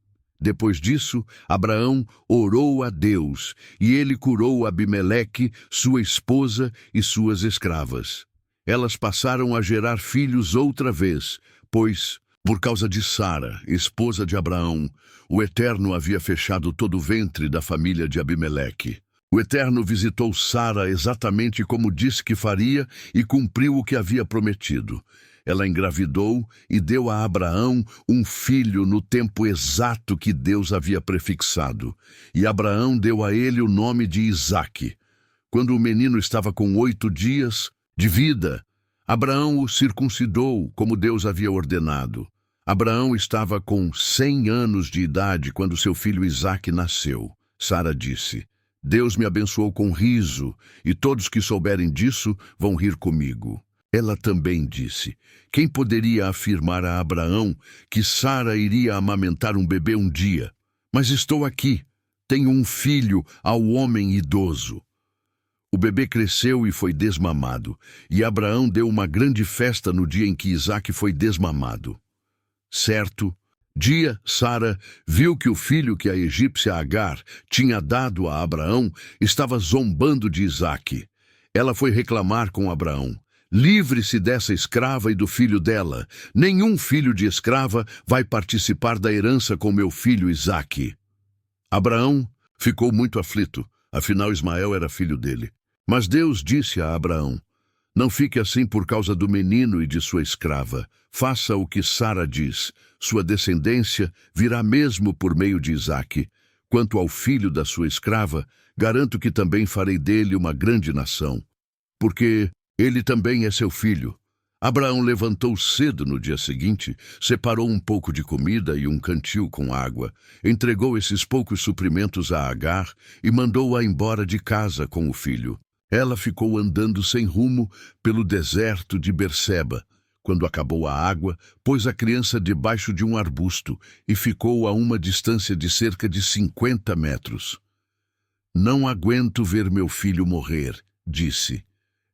Depois disso, Abraão orou a Deus, e ele curou Abimeleque, sua esposa e suas escravas. Elas passaram a gerar filhos outra vez, pois, por causa de Sara, esposa de Abraão, o Eterno havia fechado todo o ventre da família de Abimeleque. O Eterno visitou Sara exatamente como disse que faria e cumpriu o que havia prometido. Ela engravidou e deu a Abraão um filho no tempo exato que Deus havia prefixado. E Abraão deu a ele o nome de Isaque. Quando o menino estava com 8 dias de vida, Abraão o circuncidou, como Deus havia ordenado. Abraão estava com 100 anos de idade quando seu filho Isaque nasceu. Sara disse: Deus me abençoou com riso, e todos que souberem disso vão rir comigo. Ela também disse: quem poderia afirmar a Abraão que Sara iria amamentar um bebê um dia? Mas estou aqui, tenho um filho ao homem idoso. O bebê cresceu e foi desmamado, e Abraão deu uma grande festa no dia em que Isaque foi desmamado. Certo dia, Sara viu que o filho que a egípcia Agar tinha dado a Abraão estava zombando de Isaque. Ela foi reclamar com Abraão: livre-se dessa escrava e do filho dela. Nenhum filho de escrava vai participar da herança com meu filho Isaque. Abraão ficou muito aflito, afinal Ismael era filho dele. Mas Deus disse a Abraão: não fique assim por causa do menino e de sua escrava. Faça o que Sara diz. Sua descendência virá mesmo por meio de Isaque. Quanto ao filho da sua escrava, garanto que também farei dele uma grande nação, porque ele também é seu filho. Abraão levantou cedo no dia seguinte, separou um pouco de comida e um cantil com água, entregou esses poucos suprimentos a Agar e mandou-a embora de casa com o filho. Ela ficou andando sem rumo pelo deserto de Berseba. Quando acabou a água, pôs a criança debaixo de um arbusto e ficou a uma distância de cerca de 50 metros. Não aguento ver meu filho morrer, disse.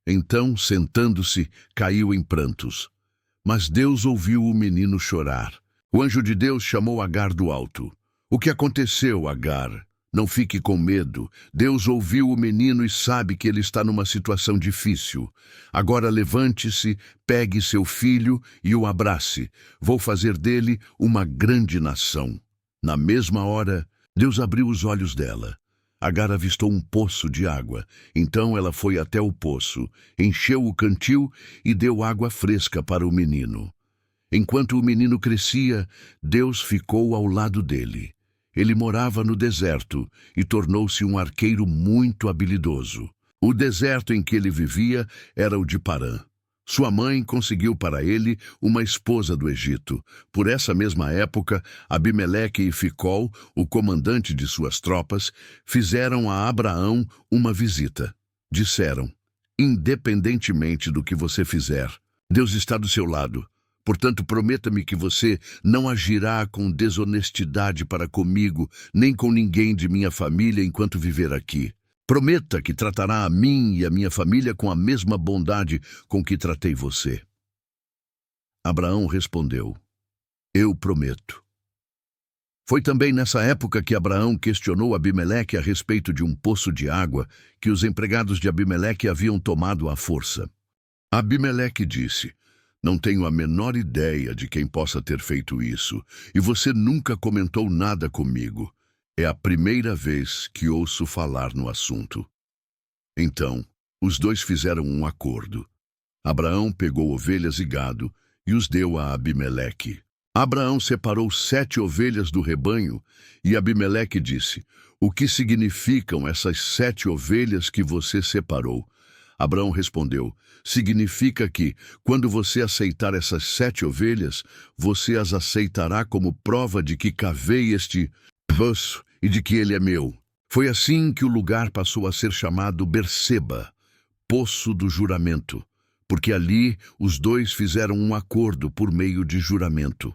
Então, sentando-se, caiu em prantos. Mas Deus ouviu o menino chorar. O anjo de Deus chamou Agar do alto. O que aconteceu, Agar? Não fique com medo. Deus ouviu o menino e sabe que ele está numa situação difícil. Agora levante-se, pegue seu filho e o abrace. Vou fazer dele uma grande nação. Na mesma hora, Deus abriu os olhos dela. Agar avistou um poço de água. Então ela foi até o poço, encheu o cantil e deu água fresca para o menino. Enquanto o menino crescia, Deus ficou ao lado dele. Ele morava no deserto e tornou-se um arqueiro muito habilidoso. O deserto em que ele vivia era o de Parã. Sua mãe conseguiu para ele uma esposa do Egito. Por essa mesma época, Abimeleque e Ficol, o comandante de suas tropas, fizeram a Abraão uma visita. Disseram: independentemente do que você fizer, Deus está do seu lado. Portanto, prometa-me que você não agirá com desonestidade para comigo, nem com ninguém de minha família enquanto viver aqui. Prometa que tratará a mim e a minha família com a mesma bondade com que tratei você. Abraão respondeu: eu prometo. Foi também nessa época que Abraão questionou Abimeleque a respeito de um poço de água que os empregados de Abimeleque haviam tomado à força. Abimeleque disse: não tenho a menor ideia de quem possa ter feito isso, e você nunca comentou nada comigo. É a primeira vez que ouço falar no assunto. Então, os dois fizeram um acordo. Abraão pegou ovelhas e gado e os deu a Abimeleque. Abraão separou 7 ovelhas do rebanho e Abimeleque disse: o que significam essas 7 ovelhas que você separou? Abraão respondeu: significa que, quando você aceitar essas 7 ovelhas, você as aceitará como prova de que cavei este poço e de que ele é meu. Foi assim que o lugar passou a ser chamado Berseba, Poço do Juramento, porque ali os dois fizeram um acordo por meio de juramento.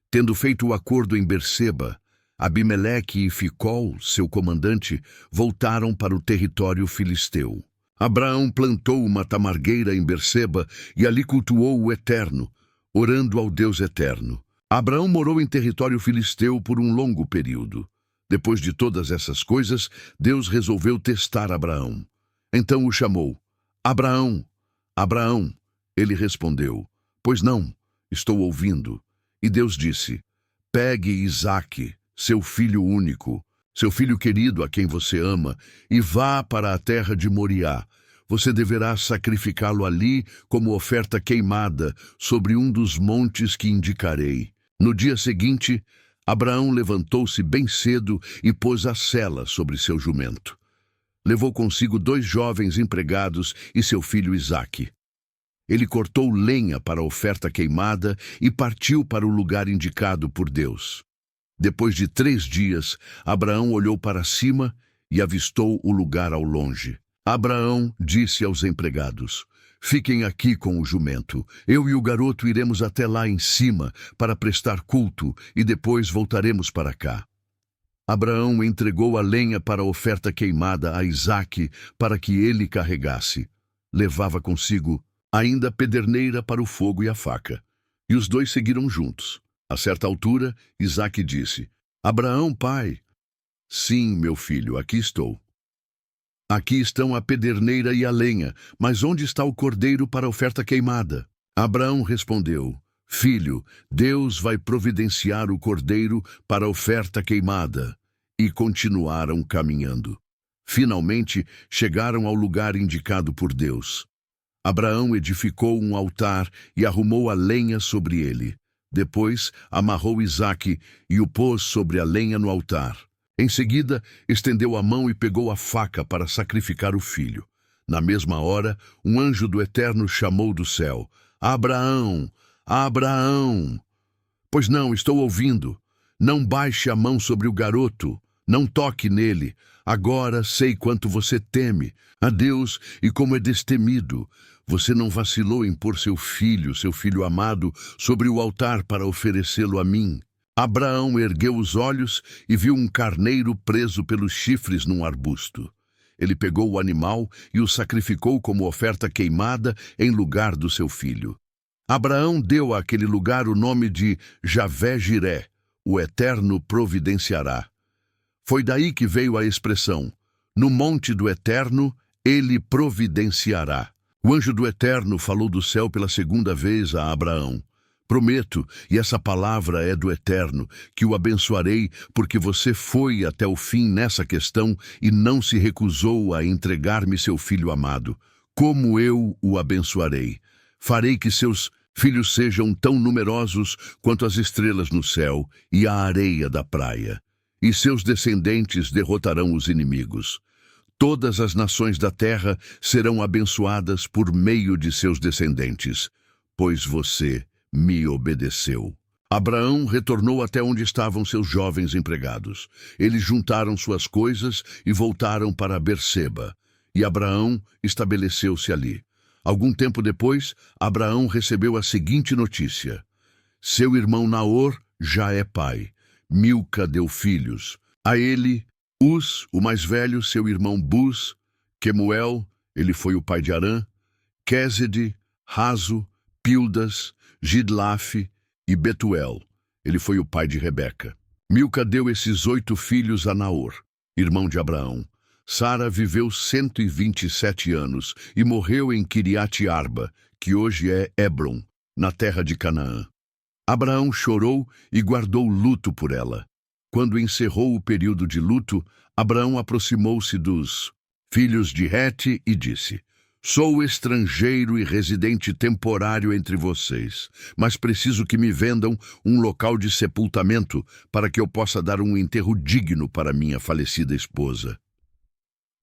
Tendo feito o acordo em Berseba, Abimeleque e Ficol, seu comandante, voltaram para o território filisteu. Abraão plantou uma tamargueira em Berseba e ali cultuou o Eterno, orando ao Deus Eterno. Abraão morou em território filisteu por um longo período. Depois de todas essas coisas, Deus resolveu testar Abraão. Então o chamou. Abraão, Abraão. Ele respondeu, pois não, estou ouvindo. E Deus disse, pegue Isaque, seu filho único, seu filho querido a quem você ama, e vá para a terra de Moriá. Você deverá sacrificá-lo ali como oferta queimada sobre um dos montes que indicarei. No dia seguinte, Abraão levantou-se bem cedo e pôs a sela sobre seu jumento. Levou consigo 2 jovens empregados e seu filho Isaque. Ele cortou lenha para a oferta queimada e partiu para o lugar indicado por Deus. Depois de 3 dias, Abraão olhou para cima e avistou o lugar ao longe. Abraão disse aos empregados, fiquem aqui com o jumento. Eu e o garoto iremos até lá em cima para prestar culto e depois voltaremos para cá. Abraão entregou a lenha para a oferta queimada a Isaque para que ele carregasse. Levava consigo ainda a pederneira para o fogo e a faca. E os 2 seguiram juntos. A certa altura, Isaque disse, Abraão, pai. Sim, meu filho, aqui estou. Aqui estão a pederneira e a lenha, mas onde está o cordeiro para a oferta queimada? Abraão respondeu, filho, Deus vai providenciar o cordeiro para a oferta queimada. E continuaram caminhando. Finalmente, chegaram ao lugar indicado por Deus. Abraão edificou um altar e arrumou a lenha sobre ele. Depois, amarrou Isaque e o pôs sobre a lenha no altar. Em seguida, estendeu a mão e pegou a faca para sacrificar o filho. Na mesma hora, um anjo do Eterno chamou do céu, Abraão, Abraão! Pois não, estou ouvindo. Não baixe a mão sobre o garoto, não toque nele. Agora sei quanto você teme a Deus e como é destemido. Você não vacilou em pôr seu filho amado, sobre o altar para oferecê-lo a mim. Abraão ergueu os olhos e viu um carneiro preso pelos chifres num arbusto. Ele pegou o animal e o sacrificou como oferta queimada em lugar do seu filho. Abraão deu àquele lugar o nome de Javé-Jiré, o Eterno providenciará. Foi daí que veio a expressão, no monte do Eterno, ele providenciará. O anjo do Eterno falou do céu pela 2ª vez a Abraão. Prometo, e essa palavra é do Eterno, que o abençoarei, porque você foi até o fim nessa questão e não se recusou a entregar-me seu filho amado. Como eu o abençoarei? Farei que seus filhos sejam tão numerosos quanto as estrelas no céu e a areia da praia. E seus descendentes derrotarão os inimigos. Todas as nações da terra serão abençoadas por meio de seus descendentes, pois você me obedeceu. Abraão retornou até onde estavam seus jovens empregados. Eles juntaram suas coisas e voltaram para Berseba. E Abraão estabeleceu-se ali. Algum tempo depois, Abraão recebeu a seguinte notícia. Seu irmão Naor já é pai. Milca deu filhos. A ele, Uz, o mais velho, seu irmão Buz, Quemuel, ele foi o pai de Arã, Quésede, Razo, Pildas, Gidlafe e Betuel. Ele foi o pai de Rebeca. Milca deu esses 8 filhos a Naor, irmão de Abraão. Sara viveu 127 anos e morreu em Quiriate-Arba, que hoje é Hebron, na terra de Canaã. Abraão chorou e guardou luto por ela. Quando encerrou o período de luto, Abraão aproximou-se dos filhos de Hete e disse, sou estrangeiro e residente temporário entre vocês, mas preciso que me vendam um local de sepultamento para que eu possa dar um enterro digno para minha falecida esposa.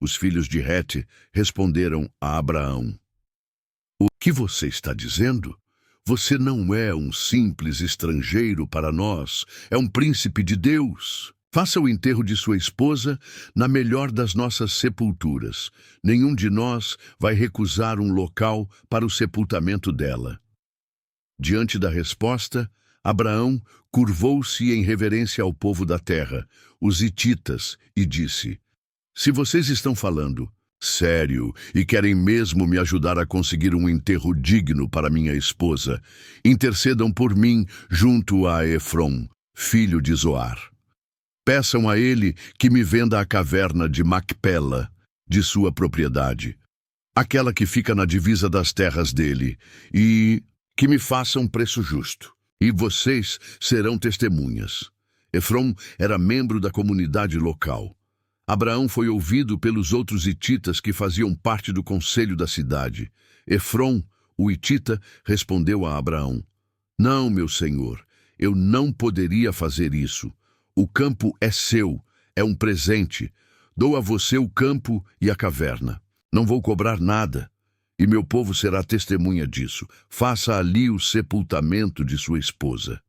Os filhos de Hete responderam a Abraão, o que você está dizendo? Você não é um simples estrangeiro para nós, é um príncipe de Deus. Faça o enterro de sua esposa na melhor das nossas sepulturas. Nenhum de nós vai recusar um local para o sepultamento dela. Diante da resposta, Abraão curvou-se em reverência ao povo da terra, os hititas, e disse: Se vocês estão falando sério e querem mesmo me ajudar a conseguir um enterro digno para minha esposa, intercedam por mim junto a Efrom, filho de Zoar. Peçam a ele que me venda a caverna de Macpela, de sua propriedade, aquela que fica na divisa das terras dele, e que me faça um preço justo. E vocês serão testemunhas. Efrom era membro da comunidade local. Abraão foi ouvido pelos outros hititas que faziam parte do conselho da cidade. Efrom, o hitita, respondeu a Abraão: Não, meu senhor, eu não poderia fazer isso. O campo é seu, é um presente. Dou a você o campo e a caverna. Não vou cobrar nada. E meu povo será testemunha disso. Faça ali o sepultamento de sua esposa.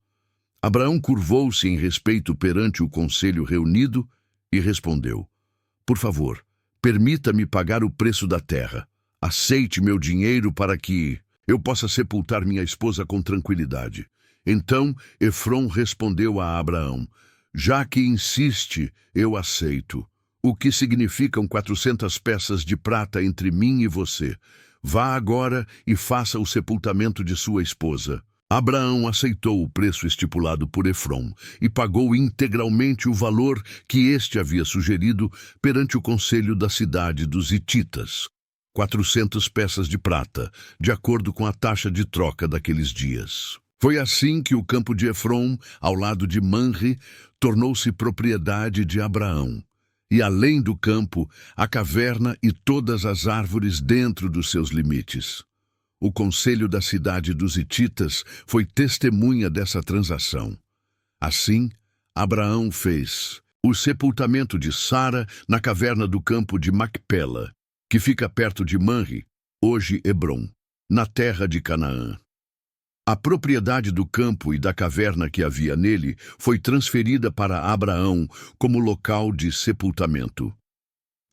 Abraão curvou-se em respeito perante o conselho reunido e respondeu: Por favor, permita-me pagar o preço da terra. Aceite meu dinheiro para que eu possa sepultar minha esposa com tranquilidade. Então Efrom respondeu a Abraão: Já que insiste, eu aceito. O que significam 400 peças de prata entre mim e você. Vá agora e faça o sepultamento de sua esposa. Abraão aceitou o preço estipulado por Efrom e pagou integralmente o valor que este havia sugerido perante o conselho da cidade dos hititas. 400 peças de prata, de acordo com a taxa de troca daqueles dias. Foi assim que o campo de Efrom, ao lado de Manre, tornou-se propriedade de Abraão. E além do campo, a caverna e todas as árvores dentro dos seus limites. O conselho da cidade dos hititas foi testemunha dessa transação. Assim, Abraão fez o sepultamento de Sara na caverna do campo de Macpela, que fica perto de Manre, hoje Hebrom, na terra de Canaã. A propriedade do campo e da caverna que havia nele foi transferida para Abraão como local de sepultamento.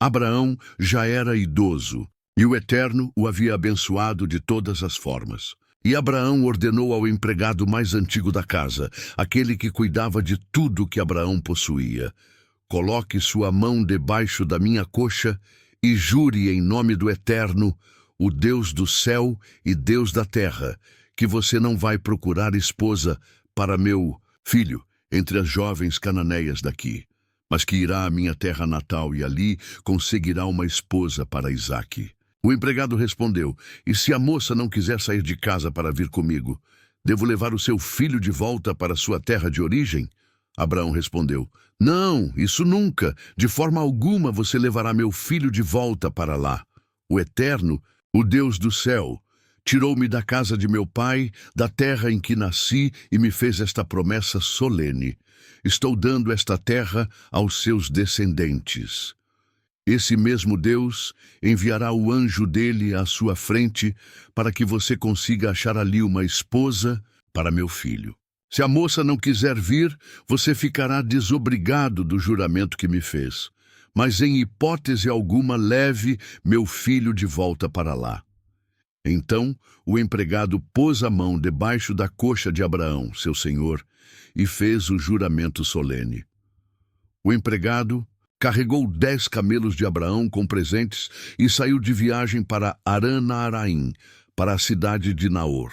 Abraão já era idoso, e o Eterno o havia abençoado de todas as formas. E Abraão ordenou ao empregado mais antigo da casa, aquele que cuidava de tudo que Abraão possuía: Coloque sua mão debaixo da minha coxa e jure em nome do Eterno, o Deus do céu e Deus da terra, que você não vai procurar esposa para meu filho entre as jovens cananeias daqui, mas que irá à minha terra natal e ali conseguirá uma esposa para Isaque. O empregado respondeu: E se a moça não quiser sair de casa para vir comigo, devo levar o seu filho de volta para sua terra de origem? Abraão respondeu: Não, isso nunca. De forma alguma você levará meu filho de volta para lá. O Eterno, o Deus do céu, tirou-me da casa de meu pai, da terra em que nasci, e me fez esta promessa solene: Estou dando esta terra aos seus descendentes. Esse mesmo Deus enviará o anjo dele à sua frente para que você consiga achar ali uma esposa para meu filho. Se a moça não quiser vir, você ficará desobrigado do juramento que me fez. Mas em hipótese alguma leve meu filho de volta para lá. Então o empregado pôs a mão debaixo da coxa de Abraão, seu senhor, e fez o juramento solene. O empregado carregou 10 camelos de Abraão com presentes e saiu de viagem para Arã-Naaraim, para a cidade de Naor.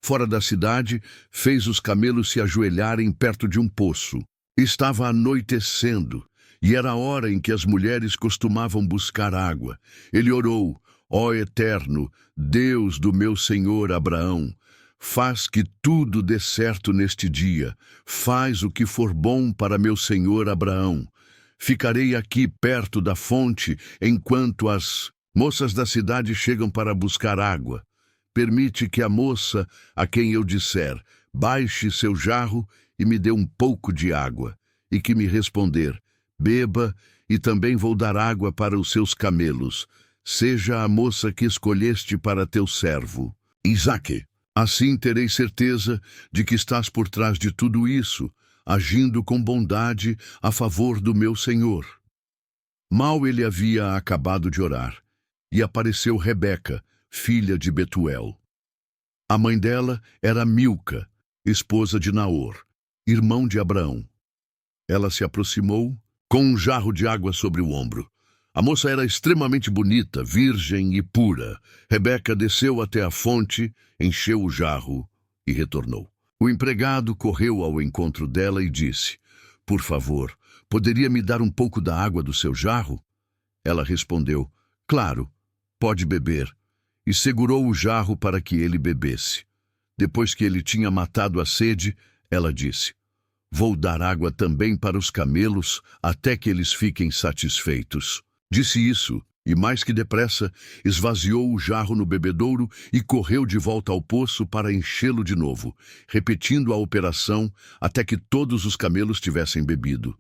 Fora da cidade, fez os camelos se ajoelharem perto de um poço. Estava anoitecendo, e era a hora em que as mulheres costumavam buscar água. Ele orou: Ó Eterno, Deus do meu senhor Abraão, faz que tudo dê certo neste dia. Faz o que for bom para meu senhor Abraão. Ficarei aqui perto da fonte enquanto as moças da cidade chegam para buscar água. Permite que a moça, a quem eu disser, baixe seu jarro e me dê um pouco de água, e que me responder, beba, e também vou dar água para os seus camelos. Seja a moça que escolheste para teu servo, Isaque. Assim terei certeza de que estás por trás de tudo isso, agindo com bondade a favor do meu senhor. Mal ele havia acabado de orar, e apareceu Rebeca, filha de Betuel. A mãe dela era Milca, esposa de Naor, irmão de Abraão. Ela se aproximou com um jarro de água sobre o ombro. A moça era extremamente bonita, virgem e pura. Rebeca desceu até a fonte, encheu o jarro e retornou. O empregado correu ao encontro dela e disse: "Por favor, poderia me dar um pouco da água do seu jarro?" Ela respondeu: "Claro, pode beber." E segurou o jarro para que ele bebesse. Depois que ele tinha matado a sede, ela disse: "Vou dar água também para os camelos, até que eles fiquem satisfeitos." Disse isso, e mais que depressa, esvaziou o jarro no bebedouro e correu de volta ao poço para enchê-lo de novo, repetindo a operação até que todos os camelos tivessem bebido.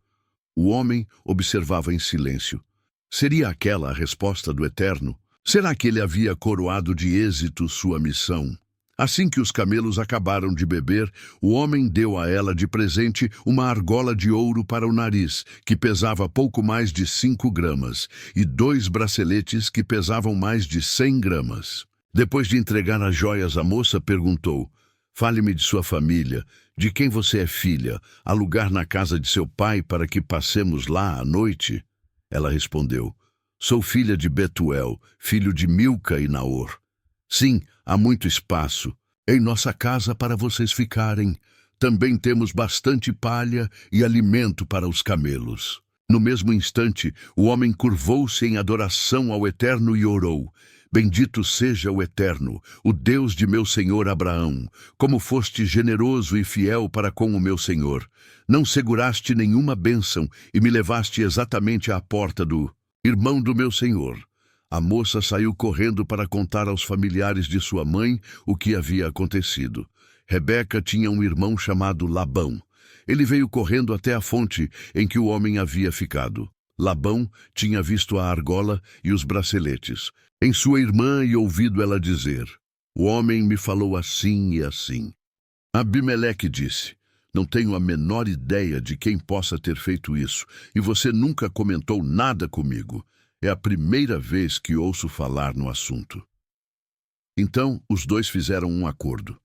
O homem observava em silêncio. Seria aquela a resposta do Eterno? Será que ele havia coroado de êxito sua missão? Assim que os camelos acabaram de beber, o homem deu a ela de presente uma argola de ouro para o nariz, que pesava pouco mais de 5 gramas, e 2 braceletes que pesavam mais de 100 gramas. Depois de entregar as joias, a moça perguntou: "Fale-me de sua família, de quem você é filha, há lugar na casa de seu pai para que passemos lá à noite?" Ela respondeu: "Sou filha de Betuel, filho de Milca e Naor. Sim, há muito espaço em nossa casa para vocês ficarem. Também temos bastante palha e alimento para os camelos." No mesmo instante, o homem curvou-se em adoração ao Eterno e orou: "Bendito seja o Eterno, o Deus de meu senhor Abraão. Como foste generoso e fiel para com o meu senhor. Não seguraste nenhuma bênção e me levaste exatamente à porta do irmão do meu senhor." A moça saiu correndo para contar aos familiares de sua mãe o que havia acontecido. Rebeca tinha um irmão chamado Labão. Ele veio correndo até a fonte em que o homem havia ficado. Labão tinha visto a argola e os braceletes em sua irmã e ouvido ela dizer: "O homem me falou assim e assim." Abimeleque disse: "Não tenho a menor ideia de quem possa ter feito isso, e você nunca comentou nada comigo. É a primeira vez que ouço falar no assunto." Então os dois fizeram um acordo.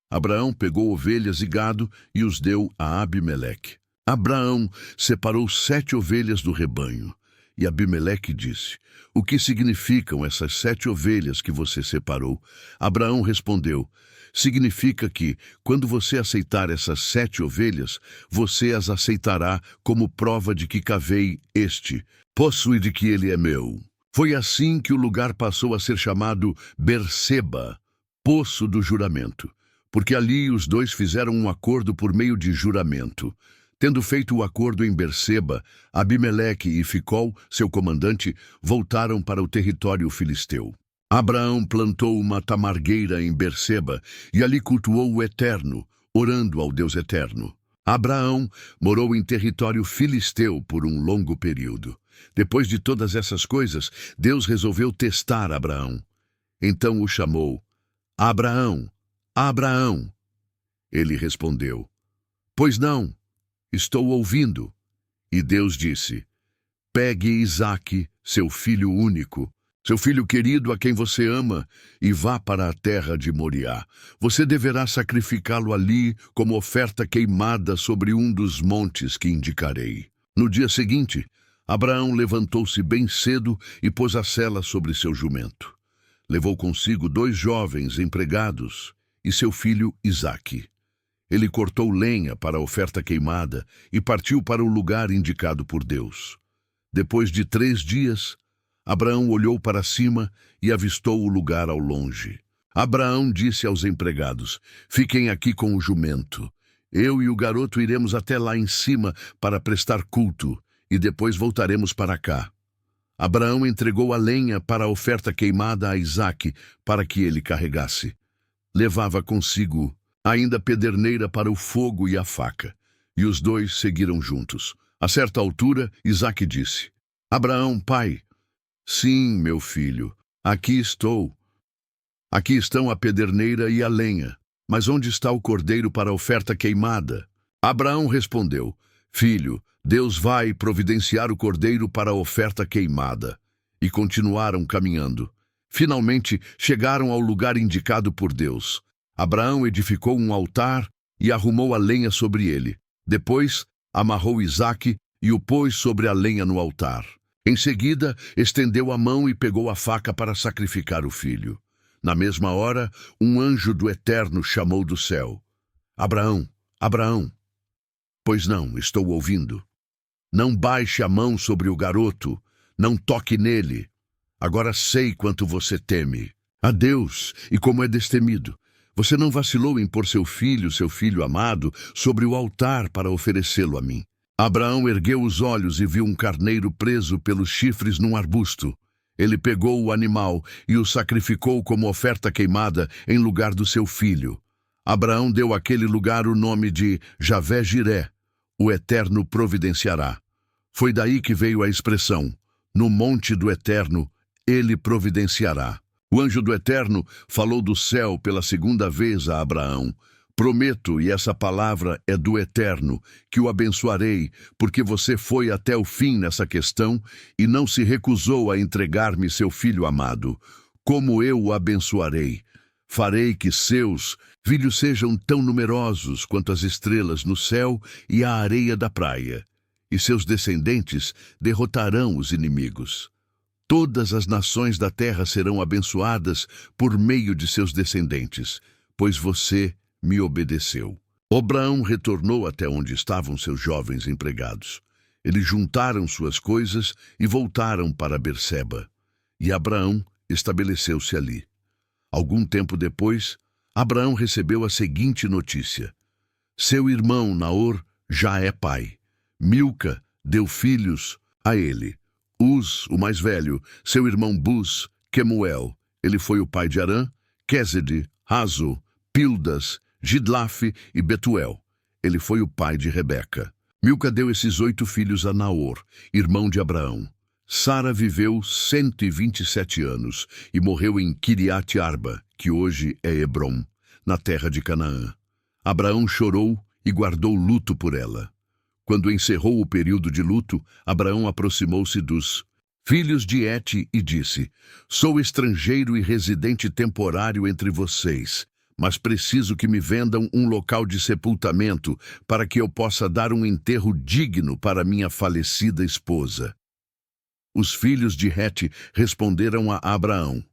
Abraão pegou ovelhas e gado e os deu a Abimeleque. Abraão separou 7 ovelhas do rebanho. E Abimeleque disse: "O que significam essas 7 ovelhas que você separou?" Abraão respondeu: "Significa que, quando você aceitar essas 7 ovelhas, você as aceitará como prova de que cavei este poço e de que ele é meu." Foi assim que o lugar passou a ser chamado Berseba, Poço do Juramento, porque ali os dois fizeram um acordo por meio de juramento. Tendo feito o acordo em Berseba, Abimeleque e Ficol, seu comandante, voltaram para o território filisteu. Abraão plantou uma tamargueira em Berseba e ali cultuou o Eterno, orando ao Deus Eterno. Abraão morou em território filisteu por um longo período. Depois de todas essas coisas, Deus resolveu testar Abraão. Então o chamou: "Abraão, Abraão." Ele respondeu: "Pois não, estou ouvindo." E Deus disse: "Pegue Isaque, seu filho único, seu filho querido a quem você ama, e vá para a terra de Moriá. Você deverá sacrificá-lo ali como oferta queimada sobre um dos montes que indicarei." No dia seguinte, Abraão levantou-se bem cedo e pôs a sela sobre seu jumento. Levou consigo 2 jovens empregados e seu filho Isaque. Ele cortou lenha para a oferta queimada e partiu para o lugar indicado por Deus. Depois de 3 dias, Abraão olhou para cima e avistou o lugar ao longe. Abraão disse aos empregados: "Fiquem aqui com o jumento. Eu e o garoto iremos até lá em cima para prestar culto, e depois voltaremos para cá." Abraão entregou a lenha para a oferta queimada a Isaque para que ele carregasse. Levava consigo ainda pederneira para o fogo e a faca, e os dois seguiram juntos. A certa altura, Isaque disse: "Abraão, pai." "Sim, meu filho, aqui estou. Aqui estão a pederneira e a lenha, mas onde está o cordeiro para a oferta queimada?" Abraão respondeu: "Filho, Deus vai providenciar o cordeiro para a oferta queimada." E continuaram caminhando. Finalmente chegaram ao lugar indicado por Deus. Abraão edificou um altar e arrumou a lenha sobre ele. Depois, amarrou Isaque e o pôs sobre a lenha no altar. Em seguida, estendeu a mão e pegou a faca para sacrificar o filho. Na mesma hora, um anjo do Eterno chamou do céu: Abraão, Abraão. Pois não, estou ouvindo. Não baixe a mão sobre o garoto, não toque nele. Agora sei quanto você teme a Deus e como é destemido. Você não vacilou em pôr seu filho amado, sobre o altar para oferecê-lo a mim. Abraão ergueu os olhos e viu um carneiro preso pelos chifres num arbusto. Ele pegou o animal e o sacrificou como oferta queimada em lugar do seu filho. Abraão deu àquele lugar o nome de Javé-Jiré, o Eterno providenciará. Foi daí que veio a expressão: no monte do Eterno, ele providenciará. O anjo do Eterno falou do céu pela segunda vez a Abraão: prometo, e essa palavra é do Eterno, que o abençoarei, porque você foi até o fim nessa questão e não se recusou a entregar-me seu filho amado. Como eu o abençoarei? Farei que seus filhos sejam tão numerosos quanto as estrelas no céu e a areia da praia, e seus descendentes derrotarão os inimigos. Todas as nações da terra serão abençoadas por meio de seus descendentes, pois você me obedeceu. Abraão retornou até onde estavam seus jovens empregados. Eles juntaram suas coisas e voltaram para Berseba. E Abraão estabeleceu-se ali. Algum tempo depois, Abraão recebeu a seguinte notícia: seu irmão Naor já é pai. Milca deu filhos a ele. Uz, o mais velho, seu irmão Buz, Quemuel. Ele foi o pai de Arã, Quésede, Razo, Pildas, Gidlaf e Betuel. Ele foi o pai de Rebeca. Milca deu esses 8 filhos a Naor, irmão de Abraão. Sara viveu 127 anos e morreu em Quiriate-Arba, que hoje é Hebrom, na terra de Canaã. Abraão chorou e guardou luto por ela. Quando encerrou o período de luto, Abraão aproximou-se dos filhos de Et e disse: sou estrangeiro e residente temporário entre vocês, mas preciso que me vendam um local de sepultamento para que eu possa dar um enterro digno para minha falecida esposa. Os filhos de Het responderam a Abraão: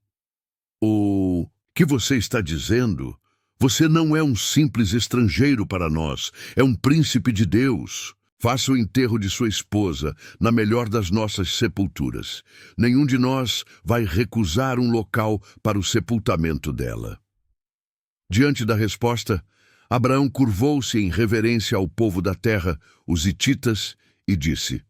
o que você está dizendo? Você não é um simples estrangeiro para nós, é um príncipe de Deus. Faça o enterro de sua esposa na melhor das nossas sepulturas. Nenhum de nós vai recusar um local para o sepultamento dela. Diante da resposta, Abraão curvou-se em reverência ao povo da terra, os hititas, e disse: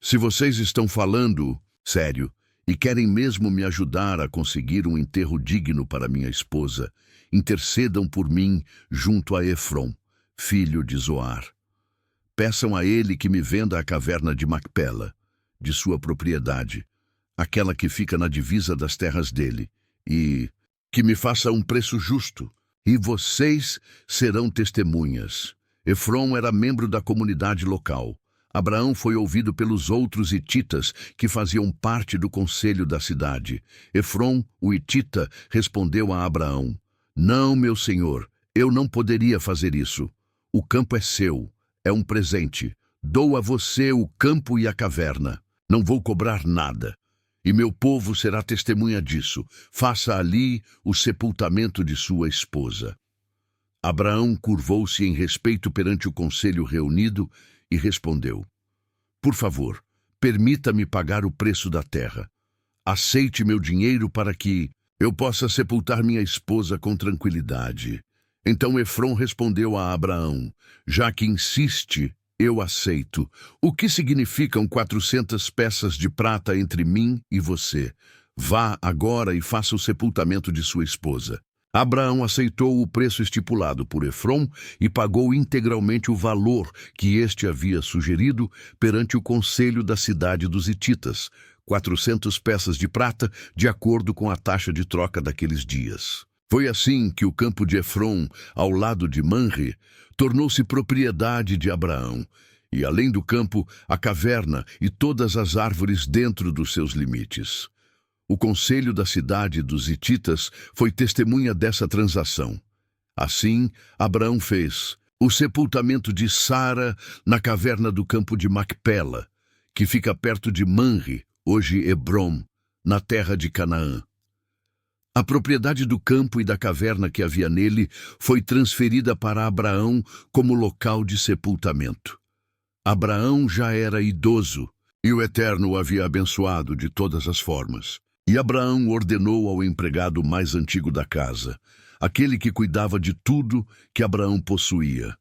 se vocês estão falando sério e querem mesmo me ajudar a conseguir um enterro digno para minha esposa, intercedam por mim junto a Efron, filho de Zoar. Peçam a ele que me venda a caverna de Macpela, de sua propriedade, aquela que fica na divisa das terras dele, e que me faça um preço justo, e vocês serão testemunhas. Efron era membro da comunidade local. Abraão foi ouvido pelos outros hititas que faziam parte do conselho da cidade. Efron, o hitita, respondeu a Abraão: não, meu senhor, eu não poderia fazer isso. O campo é seu. É um presente. Dou a você o campo e a caverna. Não vou cobrar nada. E meu povo será testemunha disso. Faça ali o sepultamento de sua esposa. Abraão curvou-se em respeito perante o conselho reunido e respondeu: por favor, permita-me pagar o preço da terra. Aceite meu dinheiro para que eu possa sepultar minha esposa com tranquilidade. Então Efron respondeu a Abraão: já que insiste, eu aceito. O que significam 400 peças de prata entre mim e você? Vá agora e faça o sepultamento de sua esposa. Abraão aceitou o preço estipulado por Efron e pagou integralmente o valor que este havia sugerido perante o conselho da cidade dos hititas, 400 peças de prata, de acordo com a taxa de troca daqueles dias. Foi assim que o campo de Efron, ao lado de Manre, tornou-se propriedade de Abraão, e além do campo, a caverna e todas as árvores dentro dos seus limites. O conselho da cidade dos hititas foi testemunha dessa transação. Assim, Abraão fez o sepultamento de Sara na caverna do campo de Macpela, que fica perto de Manre, hoje Hebrom, na terra de Canaã. A propriedade do campo e da caverna que havia nele foi transferida para Abraão como local de sepultamento. Abraão já era idoso, e o Eterno o havia abençoado de todas as formas. E Abraão ordenou ao empregado mais antigo da casa, aquele que cuidava de tudo que Abraão possuía: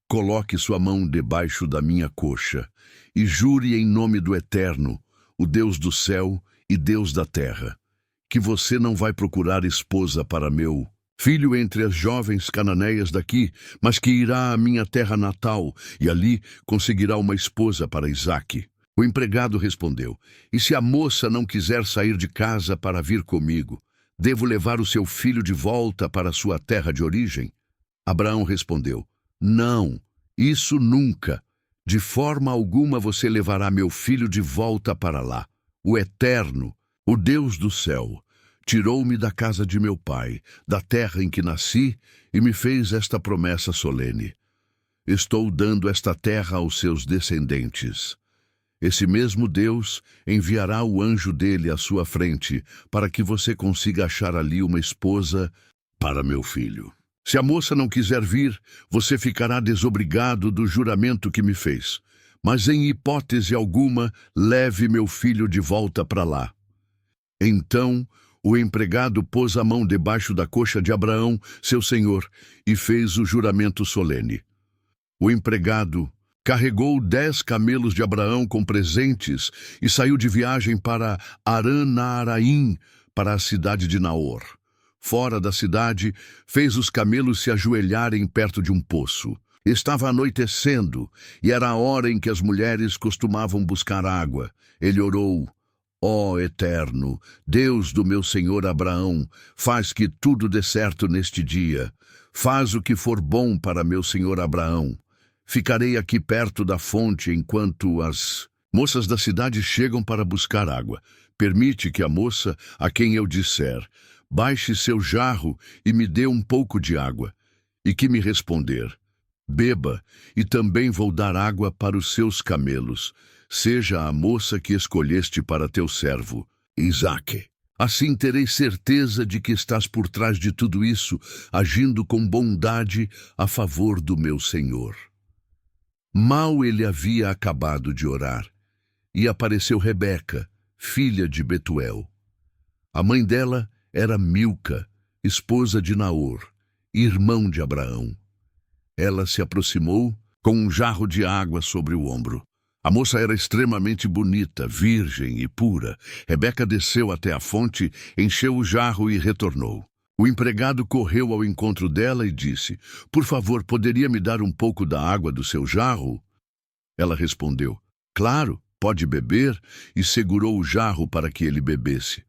coloque sua mão debaixo da minha coxa, e jure em nome do Eterno, o Deus do céu e Deus da terra, que você não vai procurar esposa para meu filho entre as jovens cananeias daqui, mas que irá à minha terra natal, e ali conseguirá uma esposa para Isaque. O empregado respondeu: e se a moça não quiser sair de casa para vir comigo, devo levar o seu filho de volta para sua terra de origem? Abraão respondeu: não, isso nunca. De forma alguma você levará meu filho de volta para lá. O Eterno, o Deus do céu, tirou-me da casa de meu pai, da terra em que nasci, e me fez esta promessa solene: estou dando esta terra aos seus descendentes. Esse mesmo Deus enviará o anjo dele à sua frente, para que você consiga achar ali uma esposa para meu filho. Se a moça não quiser vir, você ficará desobrigado do juramento que me fez. Mas em hipótese alguma, leve meu filho de volta para lá. Então o empregado pôs a mão debaixo da coxa de Abraão, seu senhor, e fez o juramento solene. O empregado carregou 10 camelos de Abraão com presentes e saiu de viagem para Arã-Naaraim, para a cidade de Naor. Fora da cidade, fez os camelos se ajoelharem perto de um poço. Estava anoitecendo, e era a hora em que as mulheres costumavam buscar água. Ele orou: ó Eterno, Deus do meu senhor Abraão, faz que tudo dê certo neste dia. Faz o que for bom para meu senhor Abraão. Ficarei aqui perto da fonte enquanto as moças da cidade chegam para buscar água. Permite que a moça, a quem eu disser, baixe seu jarro e me dê um pouco de água, e que me responder: beba, e também vou dar água para os seus camelos. Seja a moça que escolheste para teu servo, Isaque. Assim terei certeza de que estás por trás de tudo isso, agindo com bondade a favor do meu senhor. Mal ele havia acabado de orar, e apareceu Rebeca, filha de Betuel. A mãe dela era Milca, esposa de Naor, irmão de Abraão. Ela se aproximou com um jarro de água sobre o ombro. A moça era extremamente bonita, virgem e pura. Rebeca desceu até a fonte, encheu o jarro e retornou. O empregado correu ao encontro dela e disse: por favor, poderia me dar um pouco da água do seu jarro? Ela respondeu: claro, pode beber, e segurou o jarro para que ele bebesse.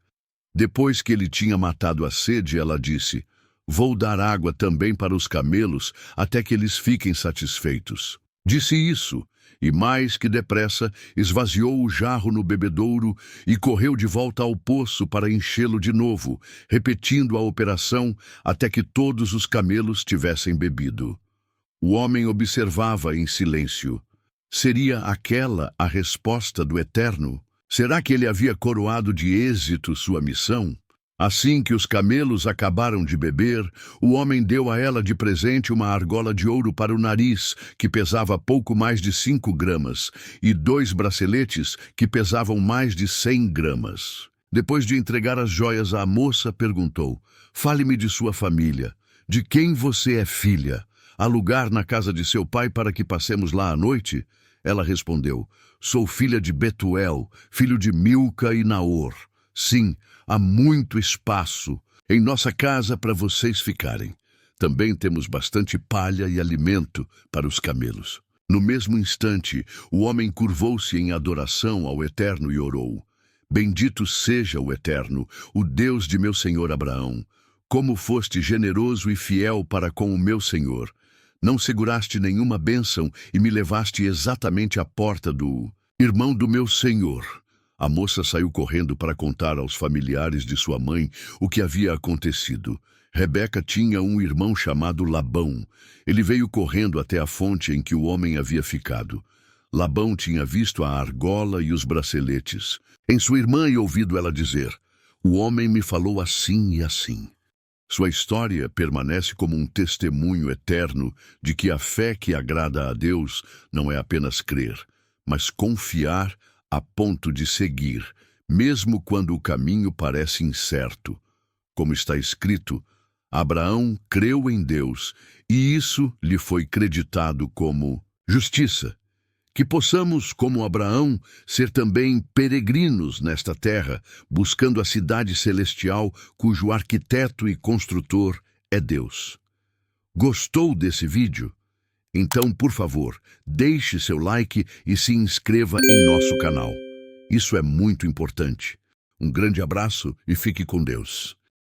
Depois que ele tinha matado a sede, ela disse: vou dar água também para os camelos, até que eles fiquem satisfeitos. Disse isso, e mais que depressa esvaziou o jarro no bebedouro e correu de volta ao poço para enchê-lo de novo, repetindo a operação até que todos os camelos tivessem bebido. O homem observava em silêncio. Seria aquela a resposta do Eterno? Será que ele havia coroado de êxito sua missão? Assim que os camelos acabaram de beber, o homem deu a ela de presente uma argola de ouro para o nariz, que pesava pouco mais de 5 gramas, e 2 braceletes, que pesavam mais de 100 gramas. Depois de entregar as joias à moça, perguntou: fale-me de sua família. De quem você é filha? Há lugar na casa de seu pai para que passemos lá à noite? Ela respondeu: sou filha de Betuel, filho de Milca e Naor. Sim, há muito espaço em nossa casa para vocês ficarem. Também temos bastante palha e alimento para os camelos. No mesmo instante, o homem curvou-se em adoração ao Eterno e orou: bendito seja o Eterno, o Deus de meu senhor Abraão. Como foste generoso e fiel para com o meu senhor. Não seguraste nenhuma bênção e me levaste exatamente à porta do irmão do meu senhor. A moça saiu correndo para contar aos familiares de sua mãe o que havia acontecido. Rebeca tinha um irmão chamado Labão. Ele veio correndo até a fonte em que o homem havia ficado. Labão tinha visto a argola e os braceletes. Em sua irmã e ouvido ela dizer: "O homem me falou assim e assim." Sua história permanece como um testemunho eterno de que a fé que agrada a Deus não é apenas crer, mas confiar a ponto de seguir, mesmo quando o caminho parece incerto. Como está escrito, Abraão creu em Deus e isso lhe foi creditado como justiça. Que possamos, como Abraão, ser também peregrinos nesta terra, buscando a cidade celestial cujo arquiteto e construtor é Deus. Gostou desse vídeo? Então, por favor, deixe seu like e se inscreva em nosso canal. Isso é muito importante. Um grande abraço e fique com Deus.